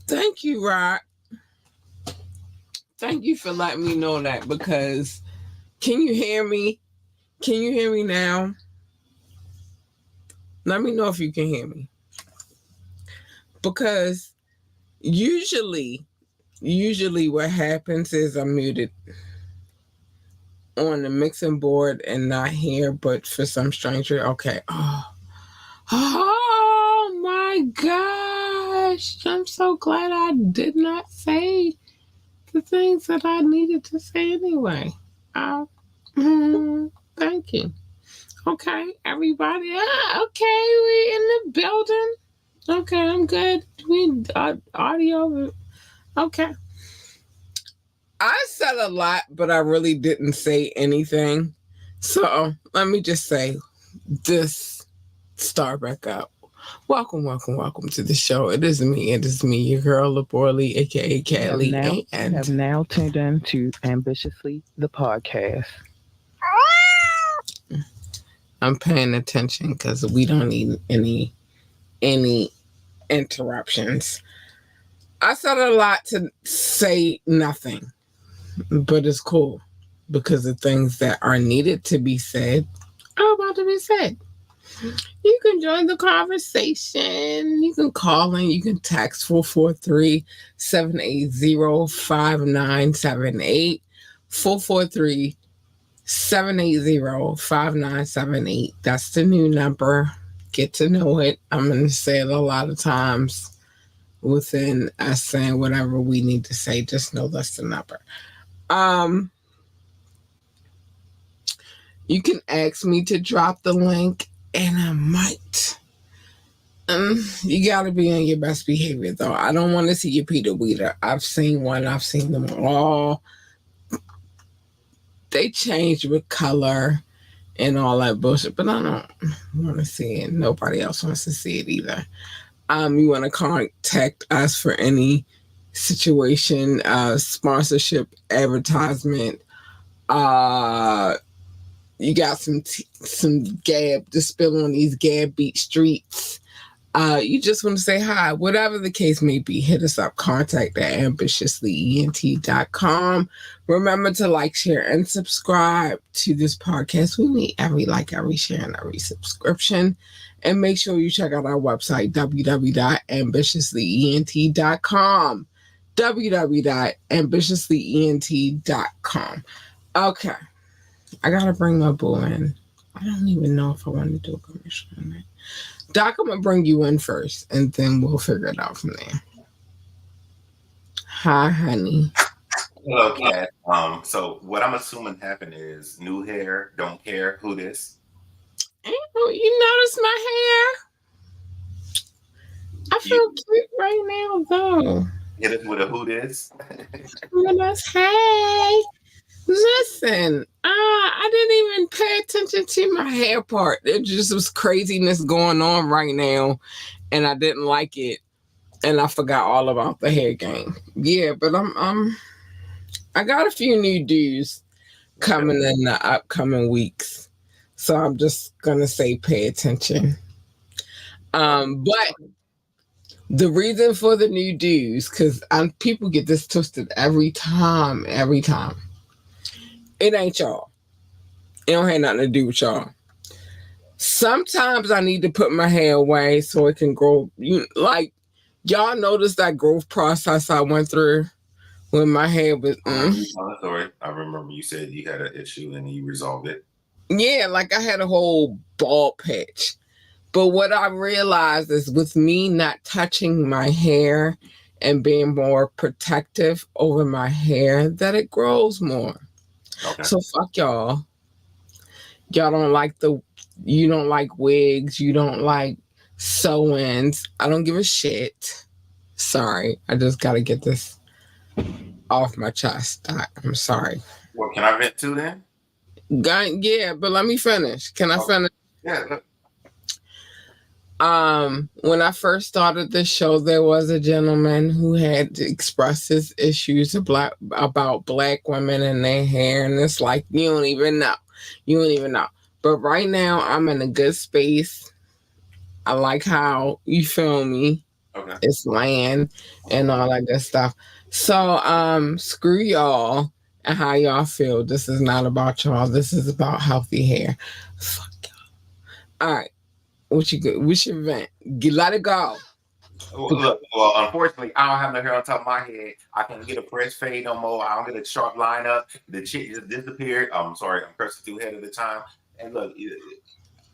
Thank you, Rock. Thank you for letting me know that, because can you hear me? Can you hear me now? Let me know if you can hear me. Because usually what happens is I'm muted on the mixing board and not here, but for some strange reason, okay. Oh my gosh. I'm so glad I did not say the things that I needed to say anyway. Thank you. Okay, everybody. Okay, we in the building. Okay, I'm good. We audio. Okay. I said a lot, but I really didn't say anything. So let me just say this. Start back up. Welcome to the show. It is me, your girl, Laborley, aka Kelly. You have now tuned in to Ambitiously the podcast. I'm paying attention because we don't need any interruptions. I said a lot to say nothing, but it's cool because the things that are needed to be said are about to be said. You can join the conversation. You can call in. You can text 443-780-5978. 443-780-5978. That's the new number. Get to know it. I'm going to say it a lot of times within us saying whatever we need to say. Just know that's the number. You can ask me to drop the link, and I might. You gotta be on your best behavior, though. I don't want to see you Peter Weeder. I've seen one. I've seen them all. They changed with color and all that bullshit, but I don't want to see it. Nobody else wants to see it either. You want to contact us for any situation, sponsorship, advertisement. You got some gab to spill on these Gab Beach streets. You just want to say hi, whatever the case may be, hit us up, contact at ambitiouslyent.com. Remember to like, share, and subscribe to this podcast. We need every like, every share, and every subscription. And make sure you check out our website, www.ambitiouslyent.com. www.ambitiouslyent.com. Okay. I gotta bring my boo in. I don't even know if I want to do a commercial on that. Doc, I'm gonna bring you in first, and then we'll figure it out from there. Hi, honey. Hello, Kat. So what I'm assuming happened is new hair, don't care who this. Oh, you notice my hair? I You feel cute right now, though. hit us with a who this. Luminous, hey. Listen, I didn't even pay attention to my hair part. It just was craziness going on right now, and I didn't like it, and I forgot all about the hair game. Yeah, but I got a few new dues Okay. coming in the upcoming weeks, so I'm just gonna say pay attention. But the reason for the new dues, because people get this twisted every time. It ain't y'all. It don't have nothing to do with y'all. Sometimes I need to put my hair away so it can grow. Like y'all notice that growth process I went through when my hair was. I remember you telling the story. I remember you said you had an issue and you resolved it. Yeah, like I had a whole bald patch. But what I realized is with me not touching my hair and being more protective over my hair, that it grows more. Okay. So fuck y'all. Y'all don't like you don't like wigs, you don't like sew-ins. I don't give a shit. Sorry, I just gotta get this off my chest. I'm sorry. Well, can I vent too then? Yeah, but let me finish. Can I Okay. finish? Yeah. Look. When I first started this show, there was a gentleman who had expressed his issues about black women and their hair, and it's like you don't even know. You don't even know. But right now I'm in a good space. I like how you feel me. Okay. It's land and all that good stuff. So screw y'all and how y'all feel. This is not about y'all. This is about healthy hair. Fuck y'all. All right. What's your vent? Let it go. Well, look, well, unfortunately, I don't have no hair on top of my head. I can't get a fresh fade no more. I don't get a sharp line up. The chick just disappeared. I'm sorry, I'm cursing too ahead of the time. And look,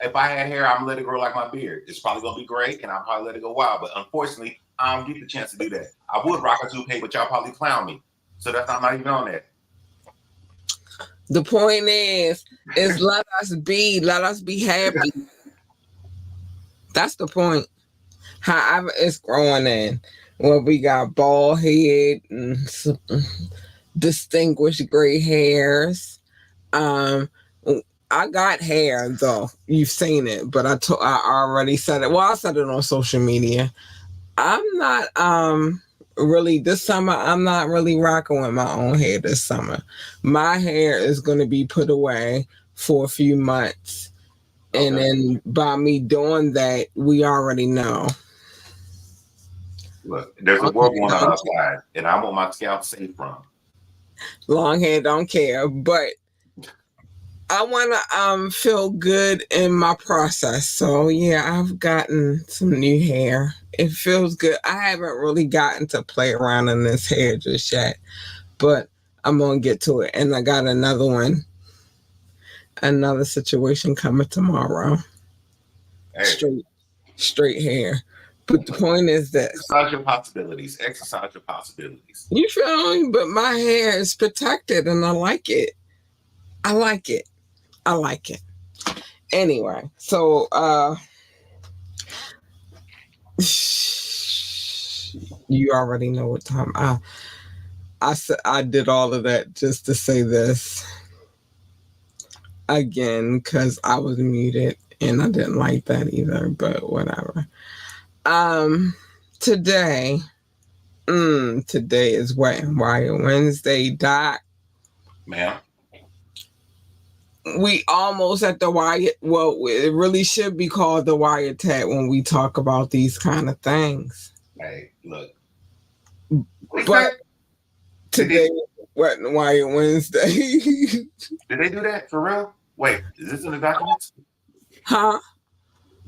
if I had hair, I'm gonna let it grow like my beard. It's probably gonna be great, and I'll probably let it go wild. But unfortunately, I don't get the chance to do that. I would rock a toupee, but y'all probably clown me. So that's not even on that. The point is let us be happy. That's the point. However, it's growing in. Well, we got bald head and distinguished gray hairs. Um, I got hair though. You've seen it, but I already said it. Well, I said it on social media. I'm not really this summer. I'm not really rocking with my own hair this summer. My hair is going to be put away for a few months, and Okay. then by me doing that, we already know. Look, there's a Okay, war going on don't outside, and I want my scalp safe from. long hair don't care, but I want to feel good in my process. So yeah, I've gotten some new hair. It feels good. I haven't really gotten to play around in this hair just yet, but I'm gonna get to it. And I got another situation coming tomorrow. Hey, Straight, straight hair. But the point is this: exercise your possibilities. Exercise your possibilities. you feel me? But my hair is protected, and I like it. I like it. I like it. Anyway, so you already know what time I did all of that just to say this again because I was muted and I didn't like that either, but whatever. Um today, today is Wet and Wild Wednesday. Doc, Ma'am. we almost at the wire. Well, it really should be called the wiretap when we talk about these kind of things. Hey, look. What he But say? Did today, Wet and Wild Wednesday. they do that for real? Wait, is this in the documents? Huh?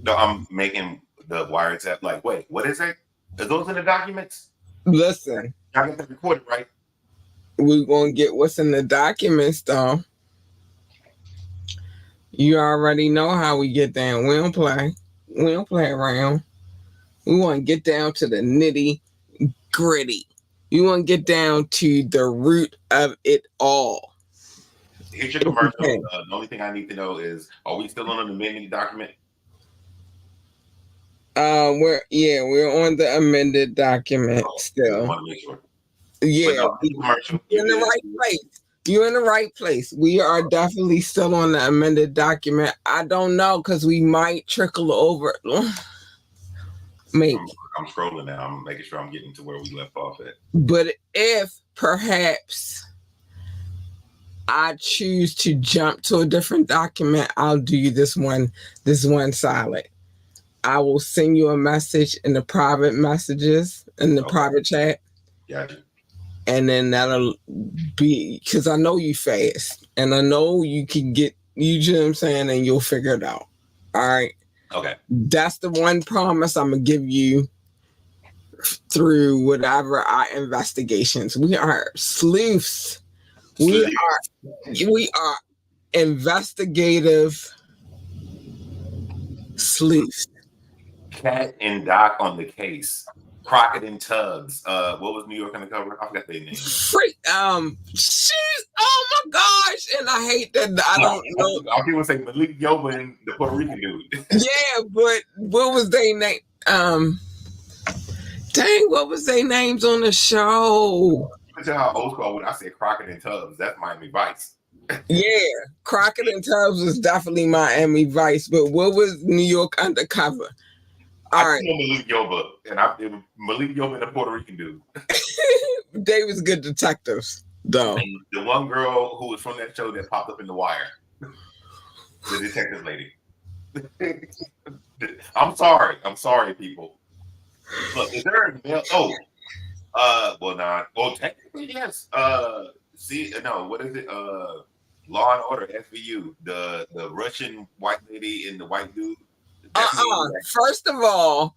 No, I'm making the wiretap. Like, wait, what is it? Are those in the documents? Listen, Y'all got that recorded, right? we're gonna get what's in the documents though. You already know how we get down. We don't play. We don't play around. We want to get down to the nitty gritty. You want to get down to the root of it all. Here's your If you commercial. can. The only thing I need to know is, are we still on an amended document? We're on the amended document Oh, just still. want to make sure. But Yeah, no, here's the commercial. you're You in the good? right place. You're in the right place. We are definitely still on the amended document. I don't know because we might trickle over. Maybe. I'm scrolling now. I'm making sure I'm getting to where we left off at. But if perhaps I choose to jump to a different document, I'll do this one solid. I will send you a message in the private messages in the private chat. Gotcha. And then that'll be because I know you fast and I know you can get you know what I'm saying, and you'll figure it out. All right. Okay. That's the one promise I'm gonna give you through whatever our investigations. We are sleuths. We are investigative sleuths. Cat and Doc on the case. Crockett and Tubbs. What was New York on the cover? I forgot their name. She's oh my gosh, and I hate that I don't know. I people say Malik Yoba and the Puerto Rican dude. Yeah, but what was their name? Dang, what was their names on the show? You tell how old school when I said Crockett and Tubbs. That's Miami Vice. Yeah, Crockett and Tubbs was definitely Miami Vice, but what was New York Undercover? All right, know Malik Yoba, and Malik Yoba and the Puerto Rican dude. they was good detectives, though. And the one girl who was from that show that popped up in The Wire, the detective lady. I'm sorry, people. Look, is there a male? Technically yes. What is it? Law and Order SVU, the Russian white lady and the white dude. First of all,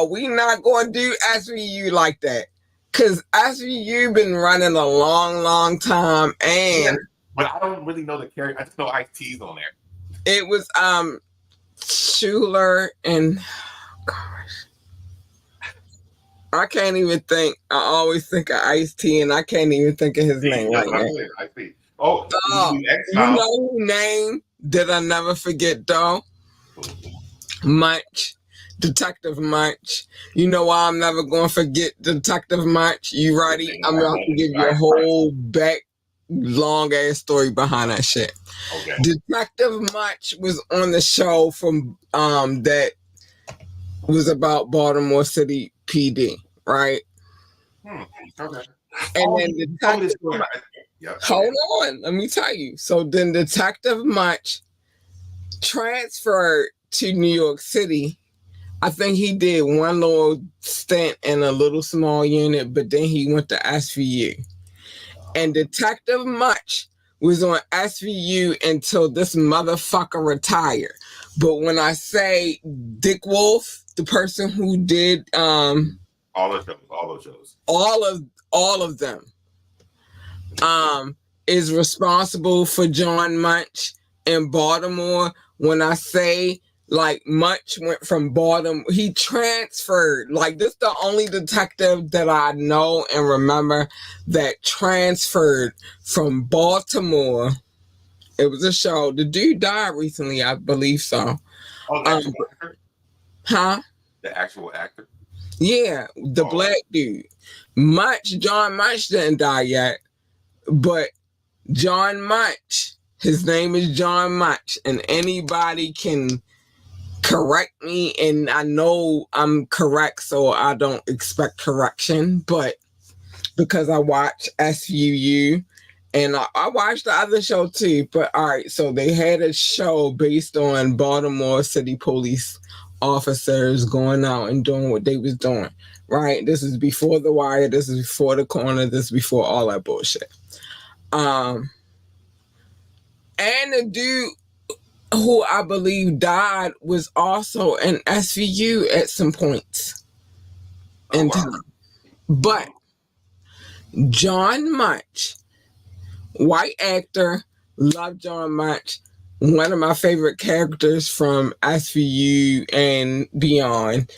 we not going to do SVU like that. Because SVU been running a long time. And but I don't really know the character. I just know Ice-T's on there. It was Schuler and gosh. I can't even think. I always think of Ice-T and I can't even think of his name right now. I see. Oh, you know whose name did I never forget though? Munch. Detective Munch. You know why I'm never going to forget Detective Munch? You ready? I'm about to give you a whole long ass story behind that shit. Okay. Detective Munch was on the show from that was about Baltimore City PD, right? Okay. And then Detective Munch, hold on, let me tell you. So then Detective Munch transferred to New York City. I think he did one little stint in a little small unit, but then he went to SVU. And Detective Munch was on SVU until this motherfucker retired. But when I say Dick Wolf, the person who did all those shows, all of them, is responsible for John Munch in Baltimore. When I say like Munch went from Baltimore, he transferred. Like this, the only detective that I know and remember that transferred from Baltimore. It was a show. The dude died recently, I believe so. Oh, the actual actor? Huh? The actual actor? Yeah, the black dude. John Munch didn't die yet, but John Munch, his name is John Munch, and anybody can correct me, and I know I'm correct, so I don't expect correction, but because I watch SVU and I watched the other show too. But all right, so they had a show based on Baltimore City police officers going out and doing what they was doing, right? This is before The Wire, this is before The Corner, this is before all that bullshit. And the dude who I believe died was also in SVU at some points in time. But John Munch, white actor, love John Munch, one of my favorite characters from SVU and beyond.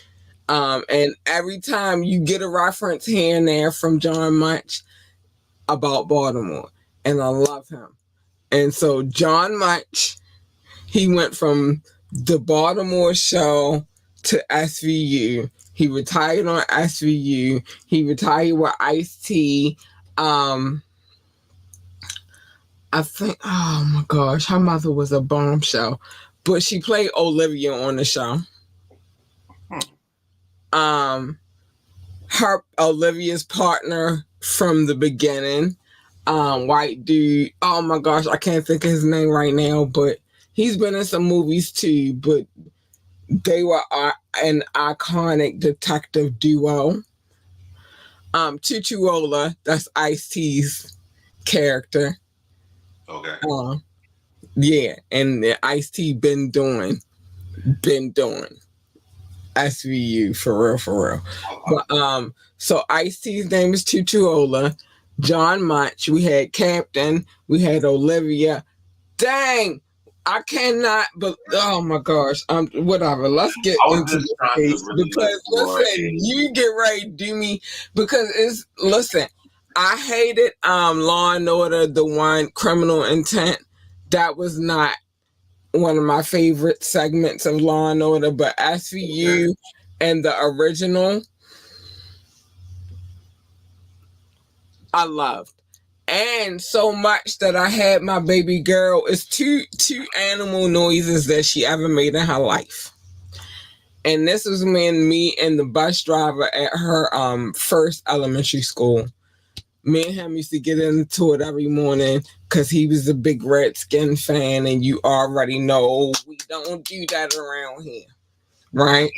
And every time you get a reference here and there from John Munch about Baltimore, and I love him. And so John Munch, he went from the Baltimore show to SVU. He retired on SVU. He retired with Ice-T. I think, oh my gosh, her mother was a bombshell, but she played Olivia on the show. Her Olivia's partner from the beginning, white dude. Oh my gosh, I can't think of his name right now, but he's been in some movies too. But they were an iconic detective duo. Tutuola, that's Ice-T's character. Okay. Yeah, and Ice-T been doing SVU for real. But so Ice-T's name is Tutuola, John Munch. We had Captain. We had Olivia. Dang, I cannot. But oh my gosh, whatever. Let's get into this case because listen, you get ready to do me because listen. I hated Law and Order, the one Criminal Intent. That was not one of my favorite segments of Law and Order, but SVU and the original, I loved. And so much that I had my baby girl is two animal noises that she ever made in her life. And this was when me and the bus driver at her first elementary school, me and him used to get into it every morning because he was a big Redskin fan, and you already know we don't do that around here, right?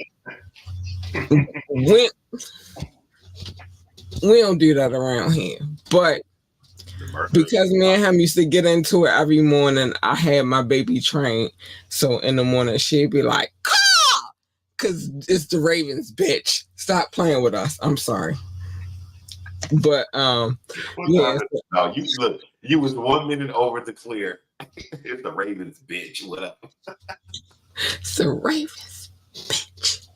we don't do that around here, but because me and him used to get into it every morning, I had my baby trained. So in the morning, she'd be like, "Caw!" Because it's the Ravens, bitch. Stop playing with us. I'm sorry. But yeah. No, you look. You was 1 minute over the clear. It's the Ravens, bitch. What up? It's the Ravens, bitch.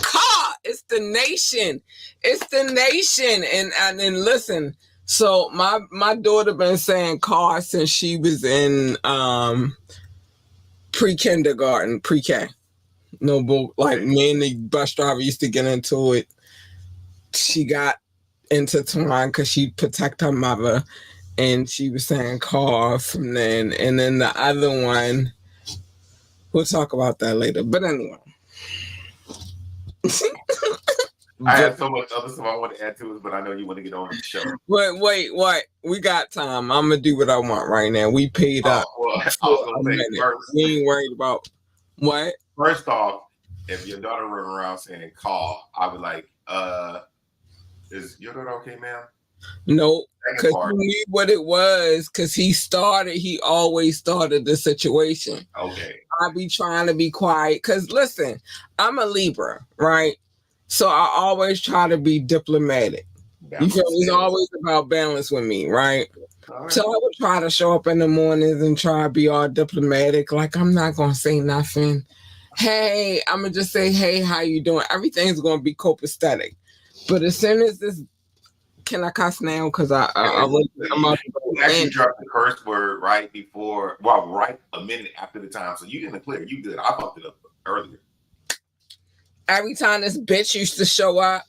Caw! It's the nation. It's the nation. And then listen. So my daughter been saying caw since she was in pre-kindergarten, pre-K. No bull. Like me and the bus driver used to get into it. She got intertwined because she protect her mother, and she was saying caw from then. And then the other one, we'll talk about that later. But anyway. I have so much other stuff I want to add to it, but I know you want to get on with the show. Wait. We got time. I'm going to do what I want right now. We paid up. Well, I was going to say first. We ain't worried about what? First off, if your daughter running around saying call, I would like, is your daughter okay, ma'am? Nope. Because he knew what it was, because he always started the situation. Okay. I be trying to be quiet. Because listen, I'm a Libra, right? So I always try to be diplomatic. You feel me? It's always about balance with me, right? So I would try to show up in the mornings and try to be all diplomatic. Like, I'm not going to say nothing. Hey, I'm going to just say, hey, how you doing? Everything's going to be copacetic. But as soon as this, can I cuss now? Because I'm actually dropped the curse word right before, right a minute after the time. So you in the clear. You good. I fucked it up earlier. Every time this bitch used to show up,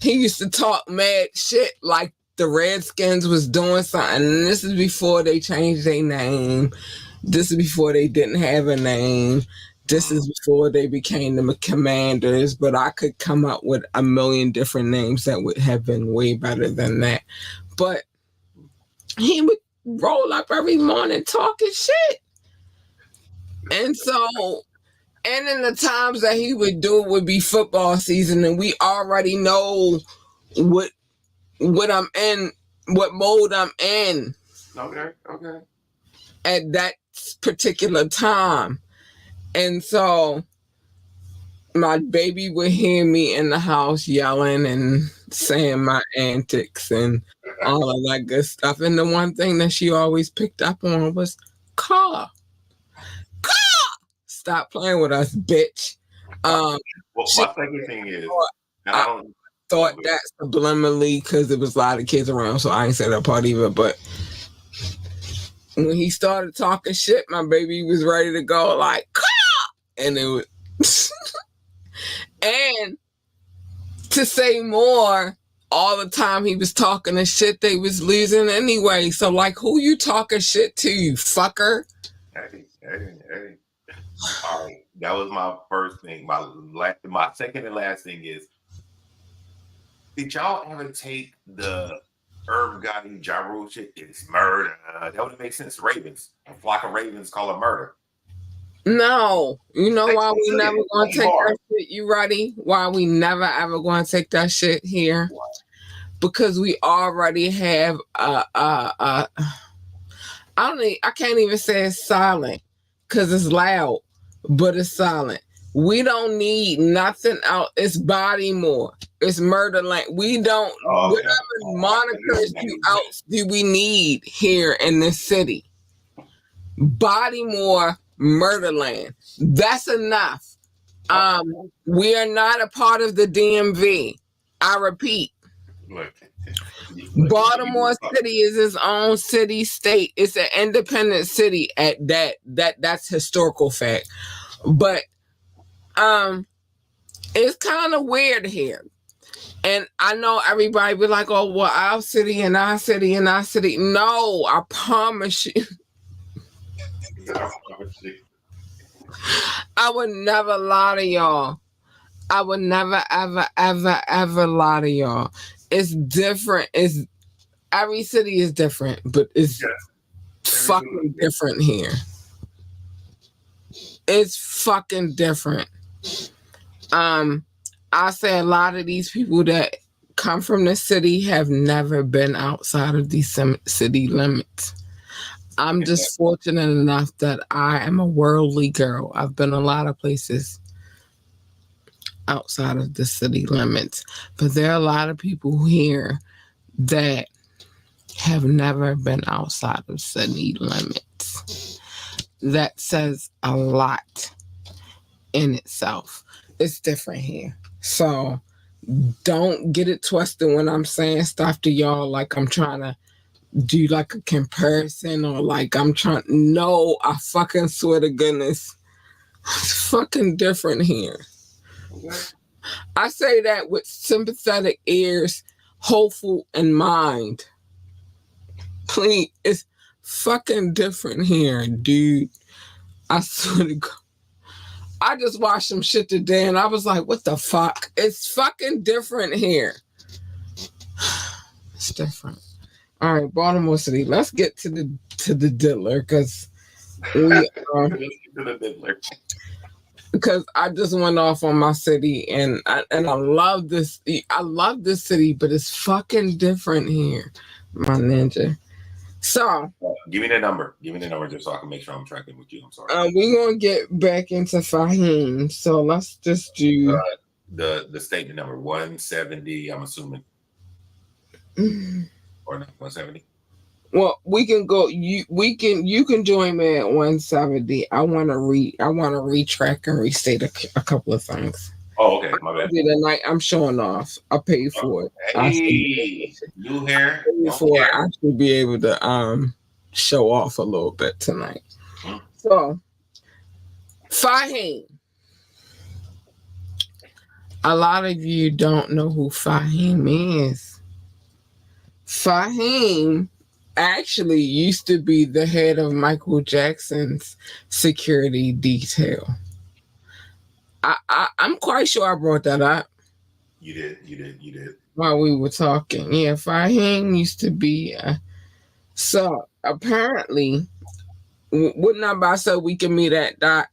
he used to talk mad shit like the Redskins was doing something. And this is before they changed their name. This is before they didn't have a name. This is before they became the Commanders. But I could come up with a million different names that would have been way better than that. But he would roll up every morning talking shit. And so... And in the times that he would do it would be football season, and we already know what I'm in, what mode I'm in. Okay. At that particular time. And so my baby would hear me in the house yelling and saying my antics and all of that good stuff. And the one thing that she always picked up on was caw. Stop playing with us, bitch. Um, Well, she my second thing is, and I I don't. thought Oh, good. that subliminally because there was a lot of kids around, so I ain't said that part either. But when he started talking shit, my baby was ready to go like, and it was, and to say more. All the time he was talking the shit, they was losing anyway. So like, who you talking shit to, you fucker? Hey. All right, that was my first thing. My second and last thing is, did y'all ever take the Irv Gotti Ja Rule shit? It's murder. That would make sense. Ravens, a flock of ravens call it murder. No, you know They why we took never it gonna way take hard. that shit? You ready? Why we never ever gonna take that shit here? Because we already have I can't even say it's silent because it's loud, but it's silent. We don't need nothing out. It's body more. It's murder land. We don't Oh, okay. whatever monikers you else do we need here in this city. Bodymore, Murderland. That's enough. We are not a part of the DMV. I repeat, Look, Baltimore City is its own city state. It's an independent city at that. That's historical fact. But it's kind of weird here. And I know everybody be like, oh, well, our city and our city and our city. No, I promise you. I would never lie to y'all. I would never, ever, ever, ever lie to y'all. It's different. It's every city is different, but it's fucking different here. It's fucking different. I say a lot of these people that come from the city have never been outside of these city limits. I'm just fortunate enough that I am a worldly girl. I've been a lot of places outside of the city limits, but there are a lot of people here that have never been outside of city limits. That says a lot in itself. It's different here. So don't get it twisted when I'm saying stuff to y'all like I'm trying to do like a comparison or like I'm trying. No, I fucking swear to goodness. It's fucking different here. I say that with sympathetic ears, hopeful in mind. Please, it's fucking different here, dude. I swear to God. I just watched some shit today and I was like, what the fuck? It's fucking different here. It's different. All right, Baltimore City. Let's get to the diddler because because I just went off on my city and I love this. I love this city, but it's fucking different here, my ninja. So give me the number. Give me the number just so I can make sure I'm tracking with you. I'm sorry. we're gonna get back into Fahim. So let's just do the statement number 170. I'm assuming, or not 170. Well, we can go. You can join me at 170. I want to retrack and restate a couple of things. Oh, okay, my bad. Tonight I'm showing off. I paid for it. Hey, new hair. I should be able to show off a little bit tonight. So, Fahim. A lot of you don't know who Fahim is. Fahim actually used to be the head of Michael Jackson's security detail. I'm quite sure I brought that up. You did. While we were talking. Yeah, Fahim used to be. So apparently, what number I said we can meet at, Doc?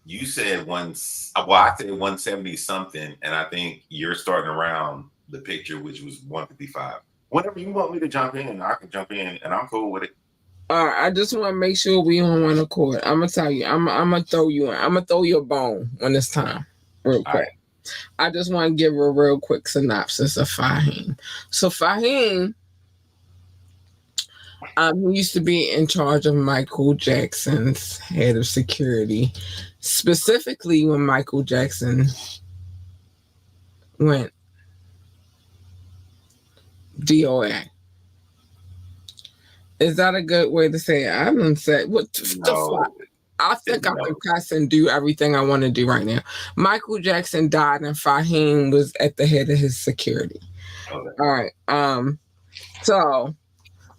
You said once. Well, I said 170 something, and I think you're starting around the picture, which was 155. Whenever you want me to jump in, I can jump in, and I'm cool with it. All right, I just want to make sure we on one accord. I'm gonna tell you, I'm gonna throw you in. I'm gonna throw you a bone when it's time, real quick. Right. I just want to give a real quick synopsis of Fahim. So Fahim, he used to be in charge of Michael Jackson's head of security. specifically when Michael Jackson went DOA. Is that a good way to say it? I haven't said what the fuck. No, I think I could no. cuss and do everything I want to do right now. Michael Jackson died and Fahim was at the head of his security. Okay. All right. So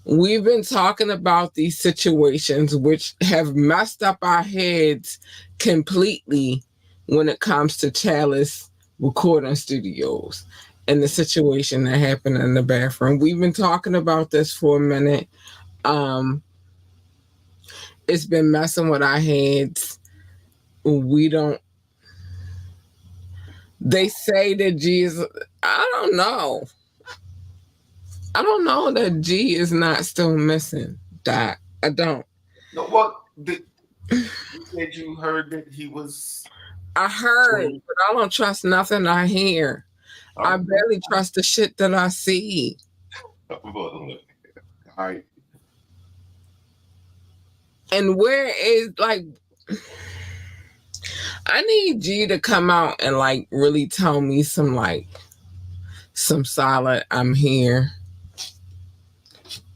we've been talking about these situations which have messed up our heads completely when it comes to Chalice recording studios and the situation that happened in the bathroom. We've been talking about this for a minute. It's been messing with our heads. We don't. They say that G is. I don't know. I don't know that G is not still missing. Doc. I don't. No, well, you said you heard that he was. I heard, but I don't trust nothing I hear. I barely trust the shit that I see. All right. And where is like I need G to come out and like really tell me some solid I'm here.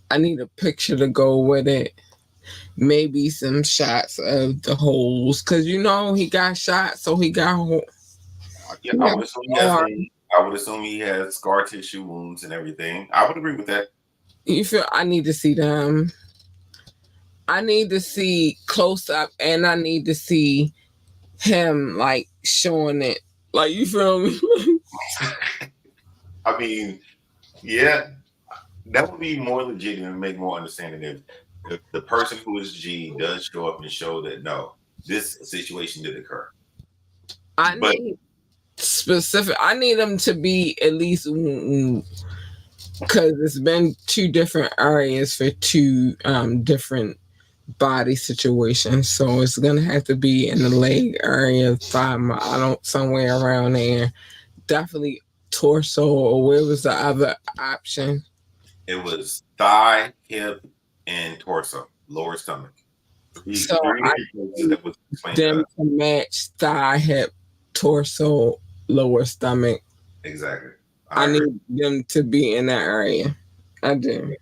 I need a picture to go with it. Maybe some shots of the holes. Cause you know he got shot, so he got Yeah, I would assume he has I would assume he has scar tissue wounds and everything. I would agree with that. You feel I need to see them. I need to see close up and I need to see him like showing it. Like you feel me? I mean, yeah, that would be more legit and make more understanding if the person who is G does show up and show that no, this situation did occur. I need specific. I need them to be at least because it's been two different areas for two different body situations. So it's gonna have to be in the leg area, thigh, somewhere around there. Definitely torso, or where was the other option? It was thigh, hip, and torso, lower stomach. So I need them to match thigh, hip, torso, lower stomach. Exactly. I need them to be in that area. I do.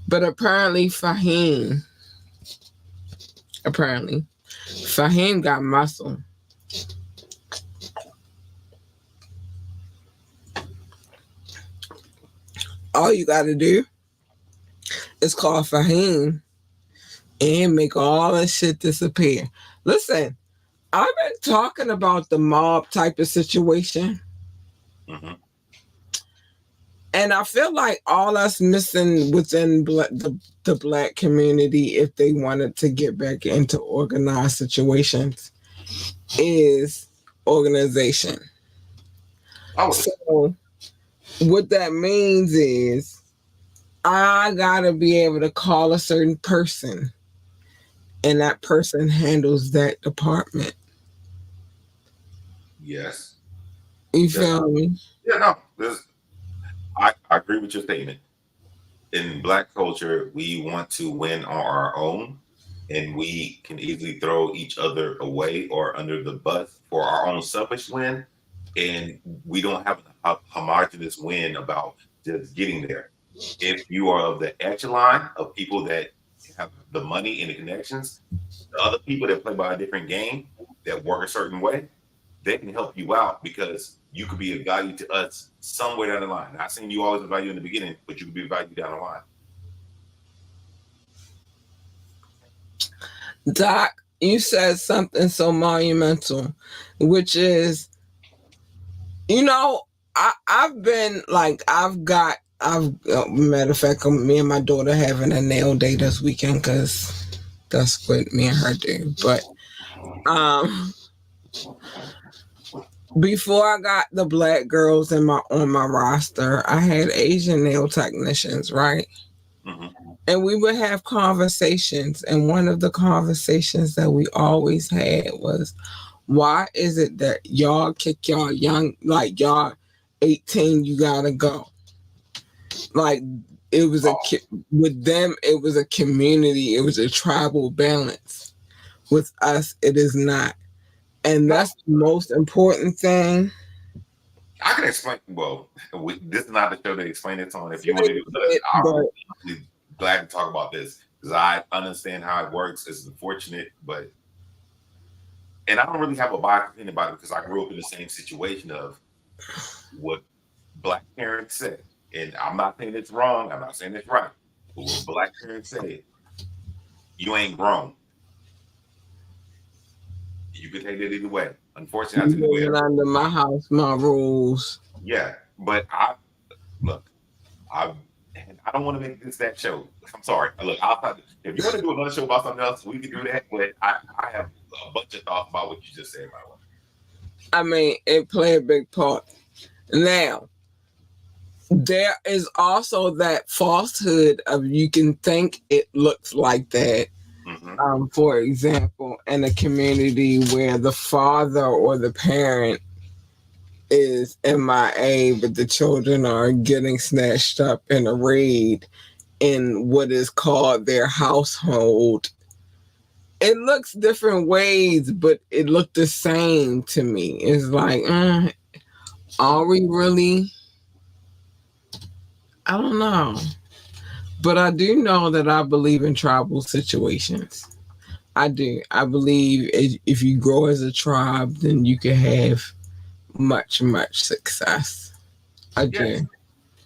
But apparently Fahim got muscle. All you gotta do is call Fahim and make all that shit disappear. Listen, I've been talking about the mob type of situation. Mm-hmm. And I feel like all that's missing within the black community, if they wanted to get back into organized situations, is organization. So what that means is I gotta be able to call a certain person and that person handles that department. Yes. You feel me? Yeah, no. I agree with your statement. In Black culture, we want to win on our own, and we can easily throw each other away or under the bus for our own selfish win. And we don't have a homogenous win about just getting there. If you are of the echelon of people that have the money and the connections, the other people that play by a different game that work a certain way, they can help you out because you could be of value to us somewhere down the line. Not saying you always value in the beginning, but you could be of value down the line. Doc, you said something so monumental, which is, I've been like, matter of fact, me and my daughter having a nail day this weekend because that's what me and her do. But before I got the black girls on my roster, I had Asian nail technicians, right? Mm-hmm. And we would have conversations, and one of the conversations that we always had was, why is it that y'all kick y'all young, like y'all 18, you gotta go? Like it was with them, it was a community, it was a tribal balance. With us, it is not. And No, that's the most important thing. I can explain. Well, this is not the show to explain it on. If you Say want to do it, it, I'm but really glad to talk about this because I understand how it works. It's unfortunate, but and I don't really have a bias opinion about it because I grew up in the same situation of what black parents said. And I'm not saying it's wrong. I'm not saying it's right. But what black parents say, you ain't grown. You could take it either way. Unfortunately, I you took the way. living under my house, my rules. Yeah, but I look. I and I don't want to make this that show. I'm sorry. Look, if you want to do another show about something else, we can do that. But I have a bunch of thoughts about what you just said. By the way, I mean, it play a big part. Now, there is also that falsehood of you can think it looks like that. mm-hmm. For example, in a community where the father or the parent is MIA, but the children are getting snatched up in a raid in what is called their household. It looks different ways, but it looked the same to me. It's like, are we really? I don't know. But I do know that I believe in tribal situations. I do. I believe if you grow as a tribe, then you can have much, much success. I Yes, do.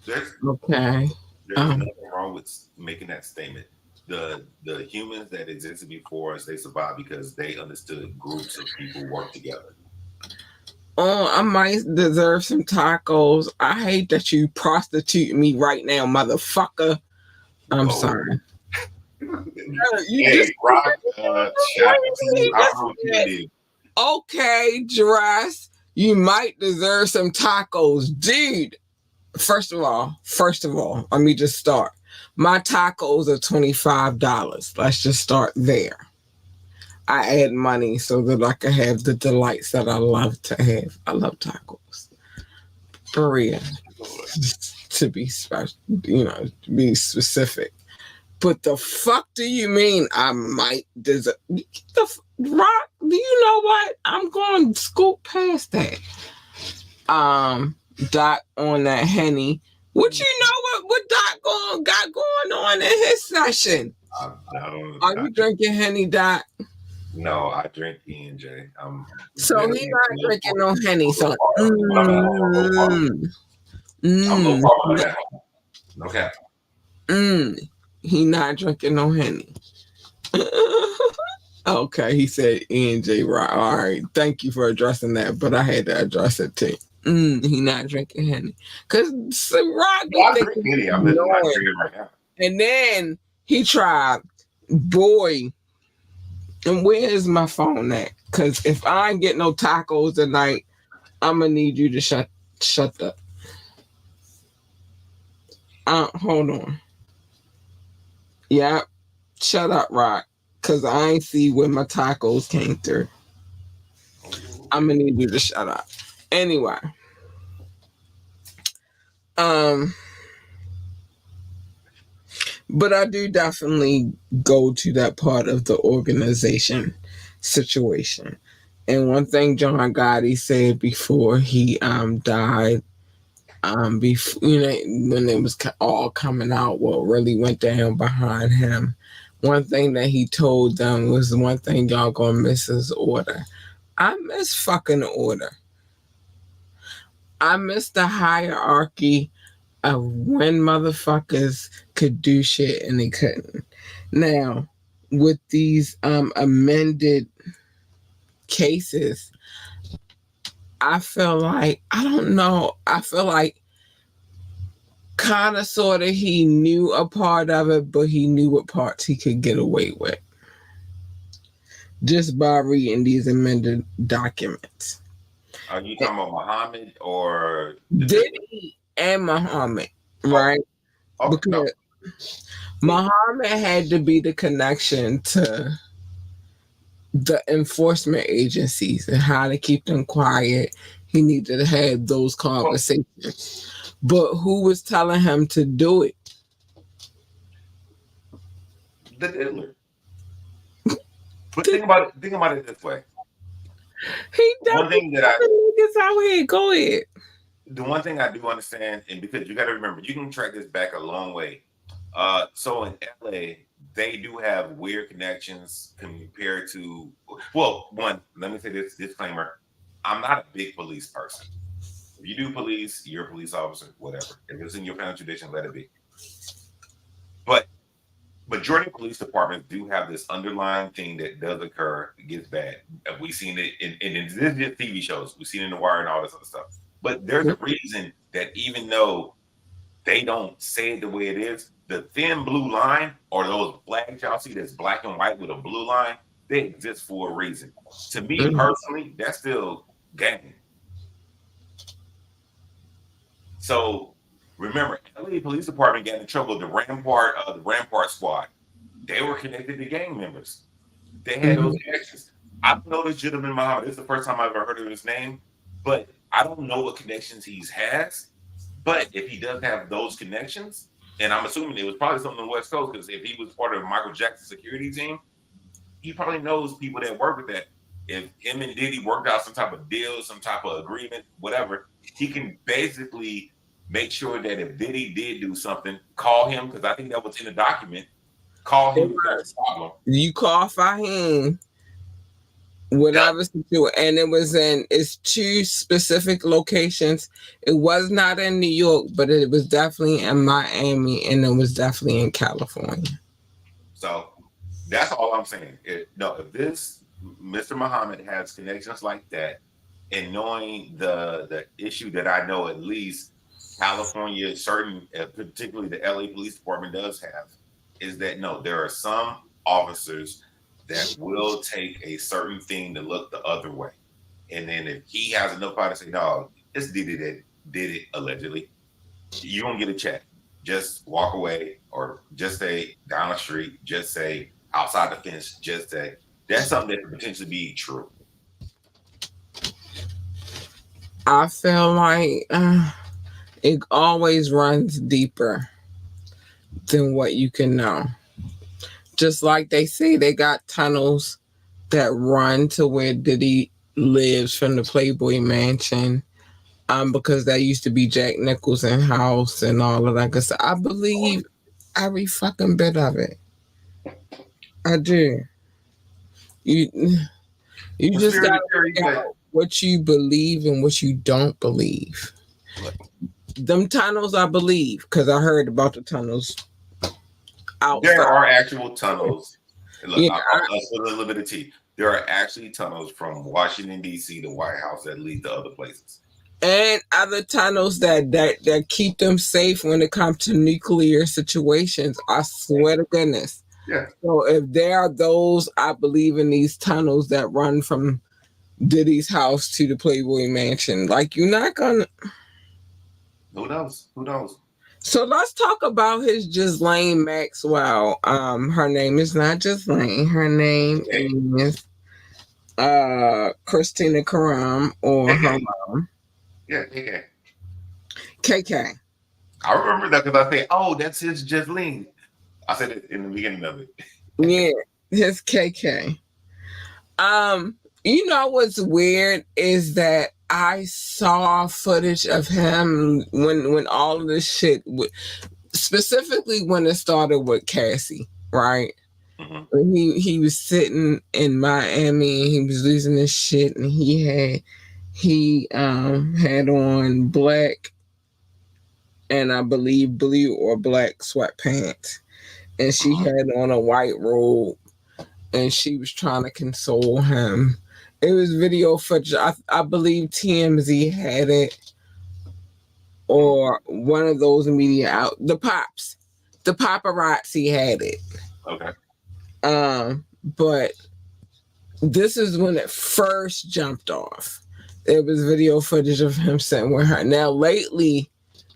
there's Okay. there's Um, nothing wrong with making that statement. The humans that existed before us, they survived because they understood groups of people work together. oh, I might deserve some tacos. I hate that you prostitute me right now, motherfucker. I'm Whoa. sorry. You Hey, just Rock, shout out to you. you I don't just know what you said, did. okay, dress. You might deserve some tacos, dude. First of all, let me just start. My tacos are $25. Let's just start there. I add money so that I can have the delights that I love to have. I love tacos. For real. To be special, to be specific. But the fuck do you mean I might deserve? Rock, do you know what? I'm going to scoop past that. Doc on that Henny. What you know what Doc got going on in his session? I don't. Are you drinking Henny, Doc? No, I drink E&J. I'm So he definitely not drinking no Henny. So, But I'm at home. No problem. I'm no mm, problem. I'm at home. No cap. he not drinking no Henny. Okay, he said E&J, right. All right, thank you for addressing that, but I had to address it too. He not drinking Henny. Because Rock No, be I drink thinking Henny. he's I'm just not knowing. drinking right now. And then he tried, boy, and where is my phone at? Because if I ain't get no tacos tonight, I'm going to need you to shut up. Hold on. Yeah, shut up, Rock. Because I ain't see where my tacos came through. I'm going to need you to shut up. Anyway. Um, but I do definitely go to that part of the organization situation. And one thing John Gotti said before he died, before when it was all coming out, what really went down behind him. One thing that he told them was one thing y'all gonna miss is order. I miss fucking order. I miss the hierarchy of when motherfuckers could do shit and they couldn't. Now, with these amended cases, I feel like I don't know. I feel like kind of sort of he knew a part of it, but he knew what parts he could get away with just by reading these amended documents. Are you talking about Muhammad or the Diddy and Muhammad, Oh, right? okay, no. Because Muhammad had to be the connection to the enforcement agencies and how to keep them quiet. He needed to have those Well, conversations. But who was telling him to do it? the diddler. But think about it this way. He One definitely thing that I niggas out here. Go ahead. the one thing I do understand, and because you got to remember, you can track this back a long way. So in LA, they do have weird connections compared to. Well, one, let me say this disclaimer: I'm not a big police person. If you do police, you're a police officer, whatever. If it's in your family tradition, let it be. But majority of police departments do have this underlying thing that does occur. It gets bad. We've seen it in this is just TV shows. We've seen it in The Wire and all this other stuff. But there's a reason that even though they don't say it the way it is, the thin blue line or those flags y'all see that's black and white with a blue line, they exist for a reason. To me personally, that's still gang. So remember, LA Police Department got in trouble. The Rampart Squad, they were connected to gang members. They had those connections. I don't know this gentleman Muhammad. This is the first time I've ever heard of his name, but I don't know what connections he has. But if he does have those connections, and I'm assuming it was probably something on the West Coast, because if he was part of Michael Jackson's security team, he probably knows people that work with that. If him and Diddy worked out some type of deal, some type of agreement, whatever, he can basically make sure that if Diddy did do something, call him, because I think that was in the document. Call him if there's a problem. You call Fahim, whatever situation, and it's two specific locations. It was not in New York, but it was definitely in Miami, and it was definitely in California. So that's all I'm saying. If this Mr. Muhammad has connections like that, and knowing the issue that I know at least California, particularly the LA Police Department does have, is that no, there are some officers that will take a certain thing to look the other way. And then if he has enough power to say, no, it's Diddy that did it allegedly, you don't get a check. Just walk away, or just say down the street, just say outside the fence, just say that's something that could potentially be true. I feel like it always runs deeper than what you can know. Just like they say, they got tunnels that run to where Diddy lives from the Playboy Mansion, because that used to be Jack Nicholson house and all of that. Because I believe every fucking bit of it. I do. You just gotta figure out what you believe and what you don't believe. What? Them tunnels, I believe, because I heard about the tunnels outside. There are actual tunnels. Look, I'll put a little bit of tea. There are actually tunnels from Washington, D.C. to White House that lead to other places. And other tunnels that keep them safe when it comes to nuclear situations. I swear to goodness. Yeah. So if there are those, I believe in these tunnels that run from Diddy's house to the Playboy Mansion. Like, you're not gonna. Who knows? Who knows? So let's talk about his Ghislaine Maxwell. Her name is not Ghislaine. Her name is Christina Karam, or her mom. Yeah, KK. KK. I remember that because I said, "Oh, that's his Ghislaine." I said it in the beginning of it. Yeah, his KK. You know what's weird is that I saw footage of him when all of this shit, specifically when it started with Cassie, right? Mm-hmm. He was sitting in Miami and he was losing his shit, and he had on black and I believe blue or black sweatpants, and she had on a white robe, and she was trying to console him. It was video footage. I believe TMZ had it, or one of those media out. The paparazzi had it. Okay. But this is when it first jumped off. There was video footage of him sitting with her. Now lately,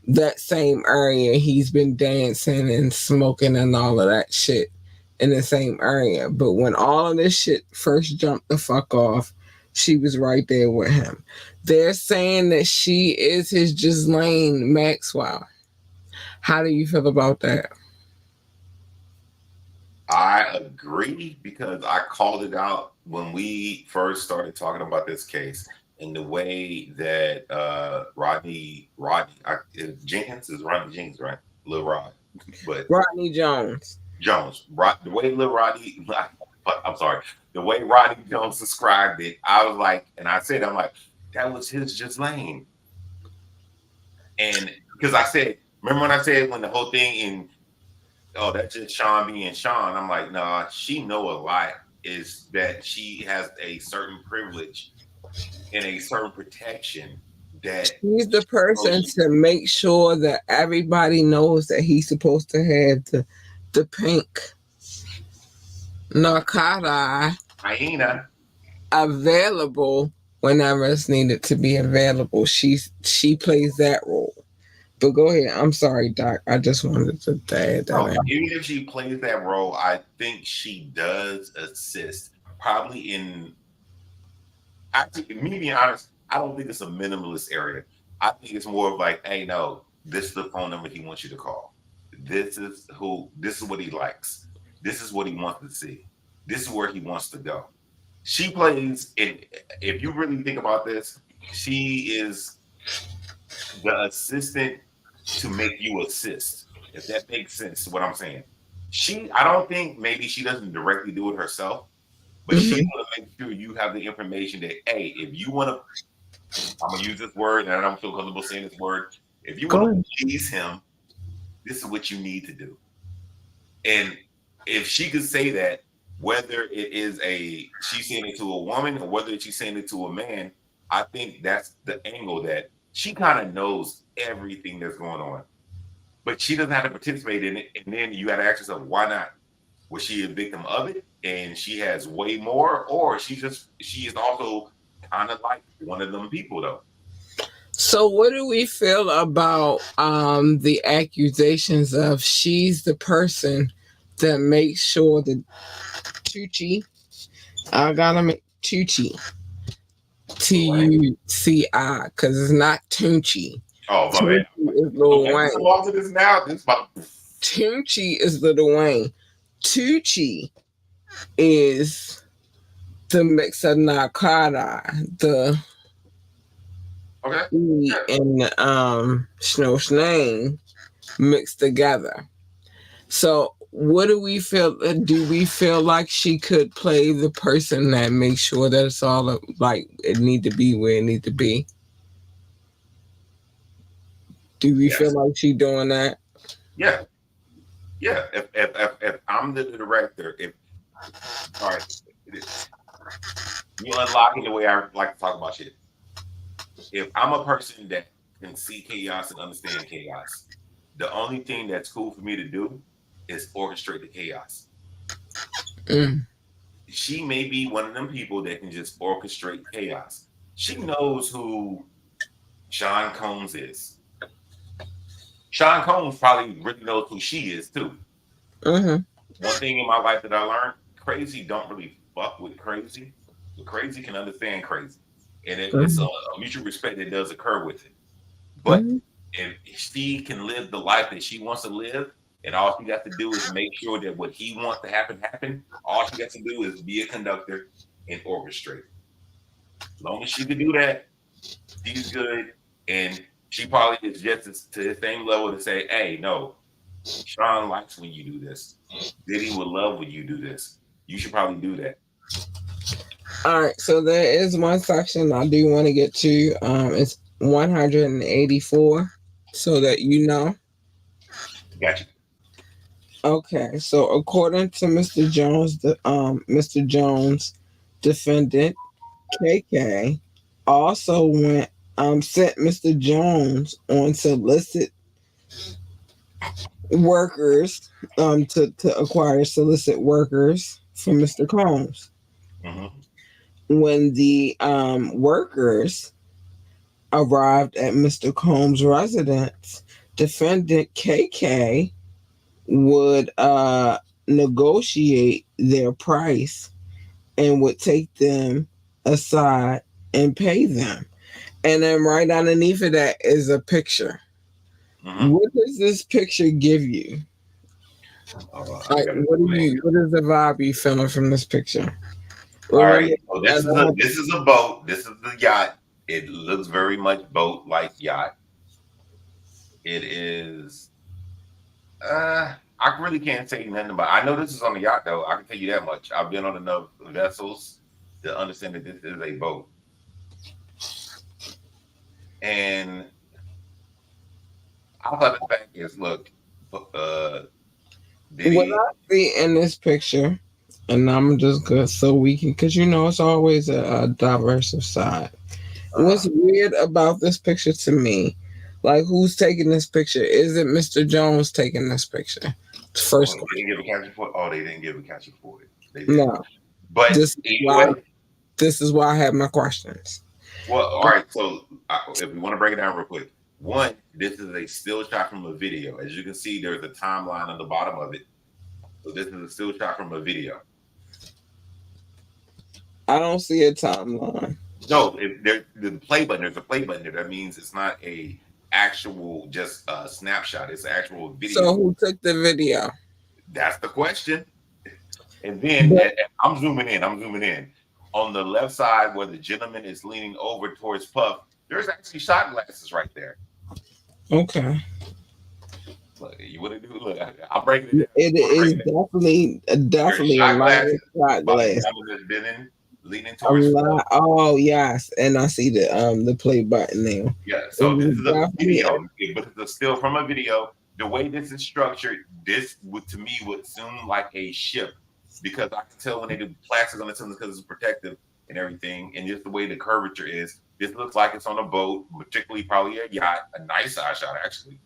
that same area, he's been dancing and smoking and all of that shit in the same area. But when all of this shit first jumped the fuck off, she was right there with him. They're saying that she is his Ghislaine Maxwell. How do you feel about that? I agree because I called it out when we first started talking about this case and the way that Jenkins is Rodney Jenkins, right? Lil Rod, but Rodney Jones. Jones, the way Lil Rodney, I'm sorry, the way Rodney Jones described it, I was like, and I said, I'm like, that was his Ghislaine. And because I said, remember when I said when the whole thing in, oh, that's just Sean being Sean. I'm like, nah, she know a lot. Is that she has a certain privilege and a certain protection that He's the person she, to make sure that everybody knows that he's supposed to have the pink narcotic hyena. available whenever it's needed to be available. She plays that role. But go ahead. I'm sorry, Doc. I just wanted to add that No, in. even if she plays that role, I think she does assist. Probably in, actually, me being honest, I don't think it's a minimalist area. I think it's more of like, hey, no, this is the phone number he wants you to call. This is what he likes. This is what he wants to see. This is where he wants to go. She plays, and if you really think about this, she is the assistant to make you assist. If that makes sense, what I'm saying. I don't think maybe she doesn't directly do it herself, but she's Mhm. going to make sure you have the information that, hey, if you want to, I'm going to use this word, and I don't feel comfortable saying this word. If you want Go to ahead. please him, this is what you need to do. And if she could say that, whether it is she's saying it to a woman or whether she's saying it to a man, I think that's the angle that she kind of knows everything that's going on, but she doesn't have to participate in it. And then you got to ask yourself, why not? Was she a victim of it and she has way more, or she is also kind of like one of them people though? So what do we feel about the accusations of she's the person that makes sure that Tucci, I gotta make Tucci, Right. Tuci, because it's not Tunchi. Oh my Tunchi bad. is Lil Okay, just Wayne. along to this now. This about Tunchi is Lil Wayne. Tucci is the mix of narcotic, the okay. E Yeah. and Snow Snane mixed together. So what do we feel? Do we feel like she could play the person that makes sure that it's all like it need to be where it need to be? Do we feel Yes. like she doing that? Yeah. Yeah. If I'm the director, if all right, you unlocking the way I like to talk about shit. If I'm a person that can see chaos and understand chaos, the only thing that's cool for me to do is orchestrate the chaos. Mm. She may be one of them people that can just orchestrate chaos. She knows who Sean Combs is. Sean Combs probably really knows who she is too. Mm-hmm. One thing in my life that I learned: crazy don't really fuck with crazy, but crazy can understand crazy, and it's Mm-hmm. a mutual respect that does occur with it. But Mm-hmm. if she can live the life that she wants to live, and all she got to do is make sure that what he wants to happen. All she got to do is be a conductor and orchestrate. As long as she can do that, she's good. And she probably is just to the same level to say, hey, no, Sean likes when you do this. Diddy would love when you do this. You should probably do that. All right. So there is one section I do want to get to. It's 184, so that you know. Got you. Okay. So according to Mr. Jones, Mr. Jones, defendant KK also sent Mr. Jones on solicit workers to acquire solicit workers from Mr. Combs. Mm-hmm. When the workers arrived at Mr. Combs' residence, defendant KK would negotiate their price and would take them aside and pay them. And then right underneath of that is a picture. Mm-hmm. What does this picture give you? I got it. What is the vibe you feeling from this picture? All Well, right. So this is a boat. This is the yacht. It looks very much boat like yacht. It is. I really can't say nothing about. I know this is on the yacht though. I can tell you that much. I've been on enough vessels to understand that this is a boat. And I thought the fact is, look, did what he? I see in this picture, and I'm just good so we can, because it's always a diverse side. What's weird about this picture to me, like who's taking this picture? Is it Mr. Jones taking this picture? Oh, First they question. didn't give a caption for it. Oh, they didn't give a caption for it. They didn't. No. But This is either why way, this is why I have my questions. well, all right. So if we want to break it down real quick, one, this is a still shot from a video. As you can see, there's a timeline on the bottom of it. So this is a still shot from a video. I don't see a timeline. No, if there's the play button. There's a play button there. That means it's not a actual just a snapshot. It's an actual So video. who took the video? That's the question. And then But, I'm zooming in. I'm zooming in. On the left side where the gentleman is leaning over towards Puff, there's actually shot glasses right there. okay. Look, you want to do? Look, I'm breaking it down. It is definitely There's a shot lot of glasses shot by the glass. gentleman that's been leaning A towards Puff. lot. Oh yes, and I see the play button there. Yeah, It so this was is a definitely video, but it's a still from a video. The way this is structured, this would to me would seem like a ship because I can tell when they do plastic on the cylinders because it's protective and everything, and just the way the curvature is. This looks like it's on a boat, particularly probably a yacht, a nice size shot actually.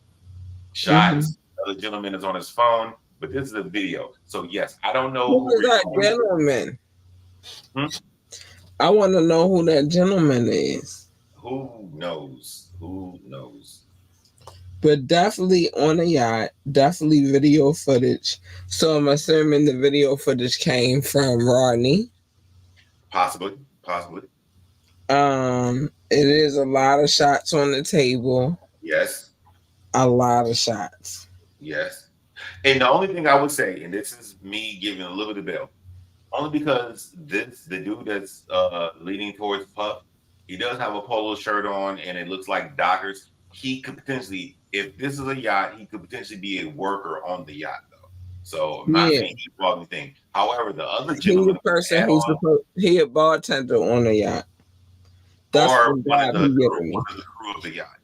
Shots. The other gentleman is on his phone, but this is a video. So yes, I don't know Who who is that recorded. gentleman? Hmm? I want to know who that gentleman is. Who knows? Who knows? But definitely on a yacht, definitely video footage. So I'm assuming the video footage came from Rodney. Possibly, possibly. It is a lot of shots on the table. Yes, A lot of shots. yes. And the only thing I would say, and this is me giving a little bit of bill, only because the dude that's leaning towards Puff, he does have a polo shirt on, and it looks like Dockers. He could potentially, if this is a yacht, he could potentially be a worker on the yacht, though. So I'm not Yeah. saying he's involved in anything. However, the other He gentleman the person had who's on, supposed he a bartender on the yacht. That's or the vibe he giving me. one of the crew of the yacht.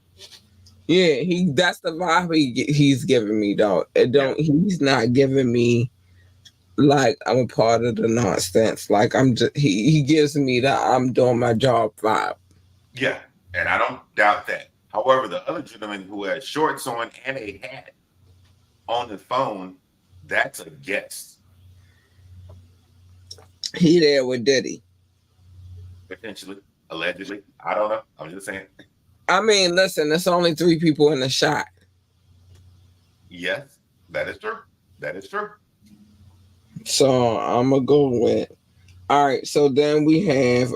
Yeah, that's the vibe he's giving me, dog. It don't he's not giving me like I'm a part of the nonsense. Like I'm just he gives me that I'm doing my job vibe. Yeah, and I don't doubt that. However, the other gentleman who had shorts on and a hat on the phone, that's a guest. He there with Diddy. Potentially, allegedly. I don't know. I'm just saying. I mean, listen, there's only 3 people in the shot. Yes, that is true. That is true. So I'm gonna go with. All right, so then we have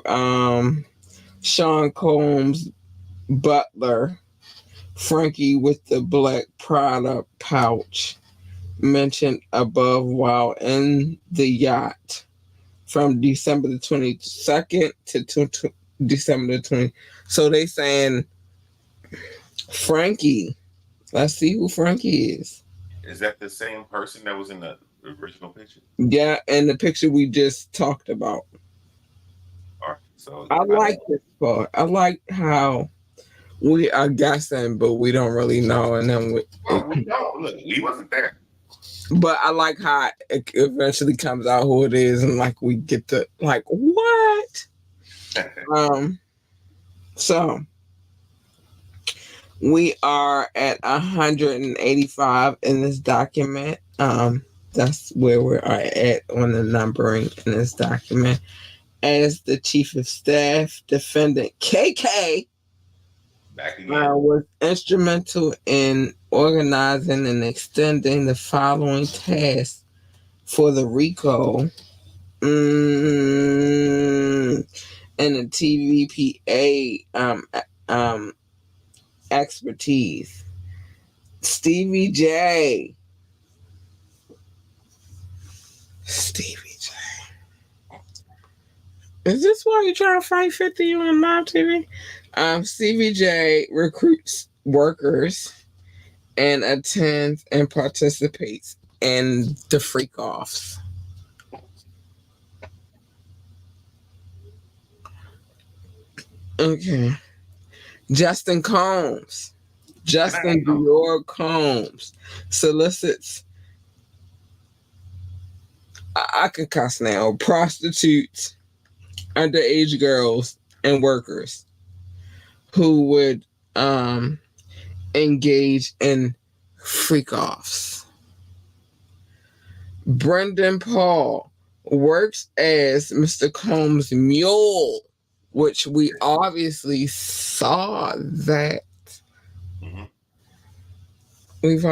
Sean Combs Butler, Frankie with the black Prada pouch mentioned above while in the yacht from December the 22nd to December the 20th. So they saying Frankie. Let's see who Frankie is. Is that the same person that was in the original picture? Yeah, and the picture we just talked about. All right. So I like this part. I like how we are guessing, but we don't really know. And then we don't look. We wasn't there. but I like how it eventually comes out who it is, and like we get to like what. So we are at 185 in this document. That's where we are at on the numbering in this document. As the chief of staff, defendant KK was instrumental in organizing and extending the following tasks for the RICO and the TVPA expertise. Stevie J, Stevie J. Is this why you trying to fight 50 on live TV? Stevie J recruits workers and attends and participates in the freak offs. Okay. Justin Combs. Can I Justin Dior Combs solicits, I can cuss now, prostitutes, underage girls, and workers who would engage in freak offs. Brendan Paul works as Mr. Combs' mule, which we obviously saw that. Mm-hmm. We've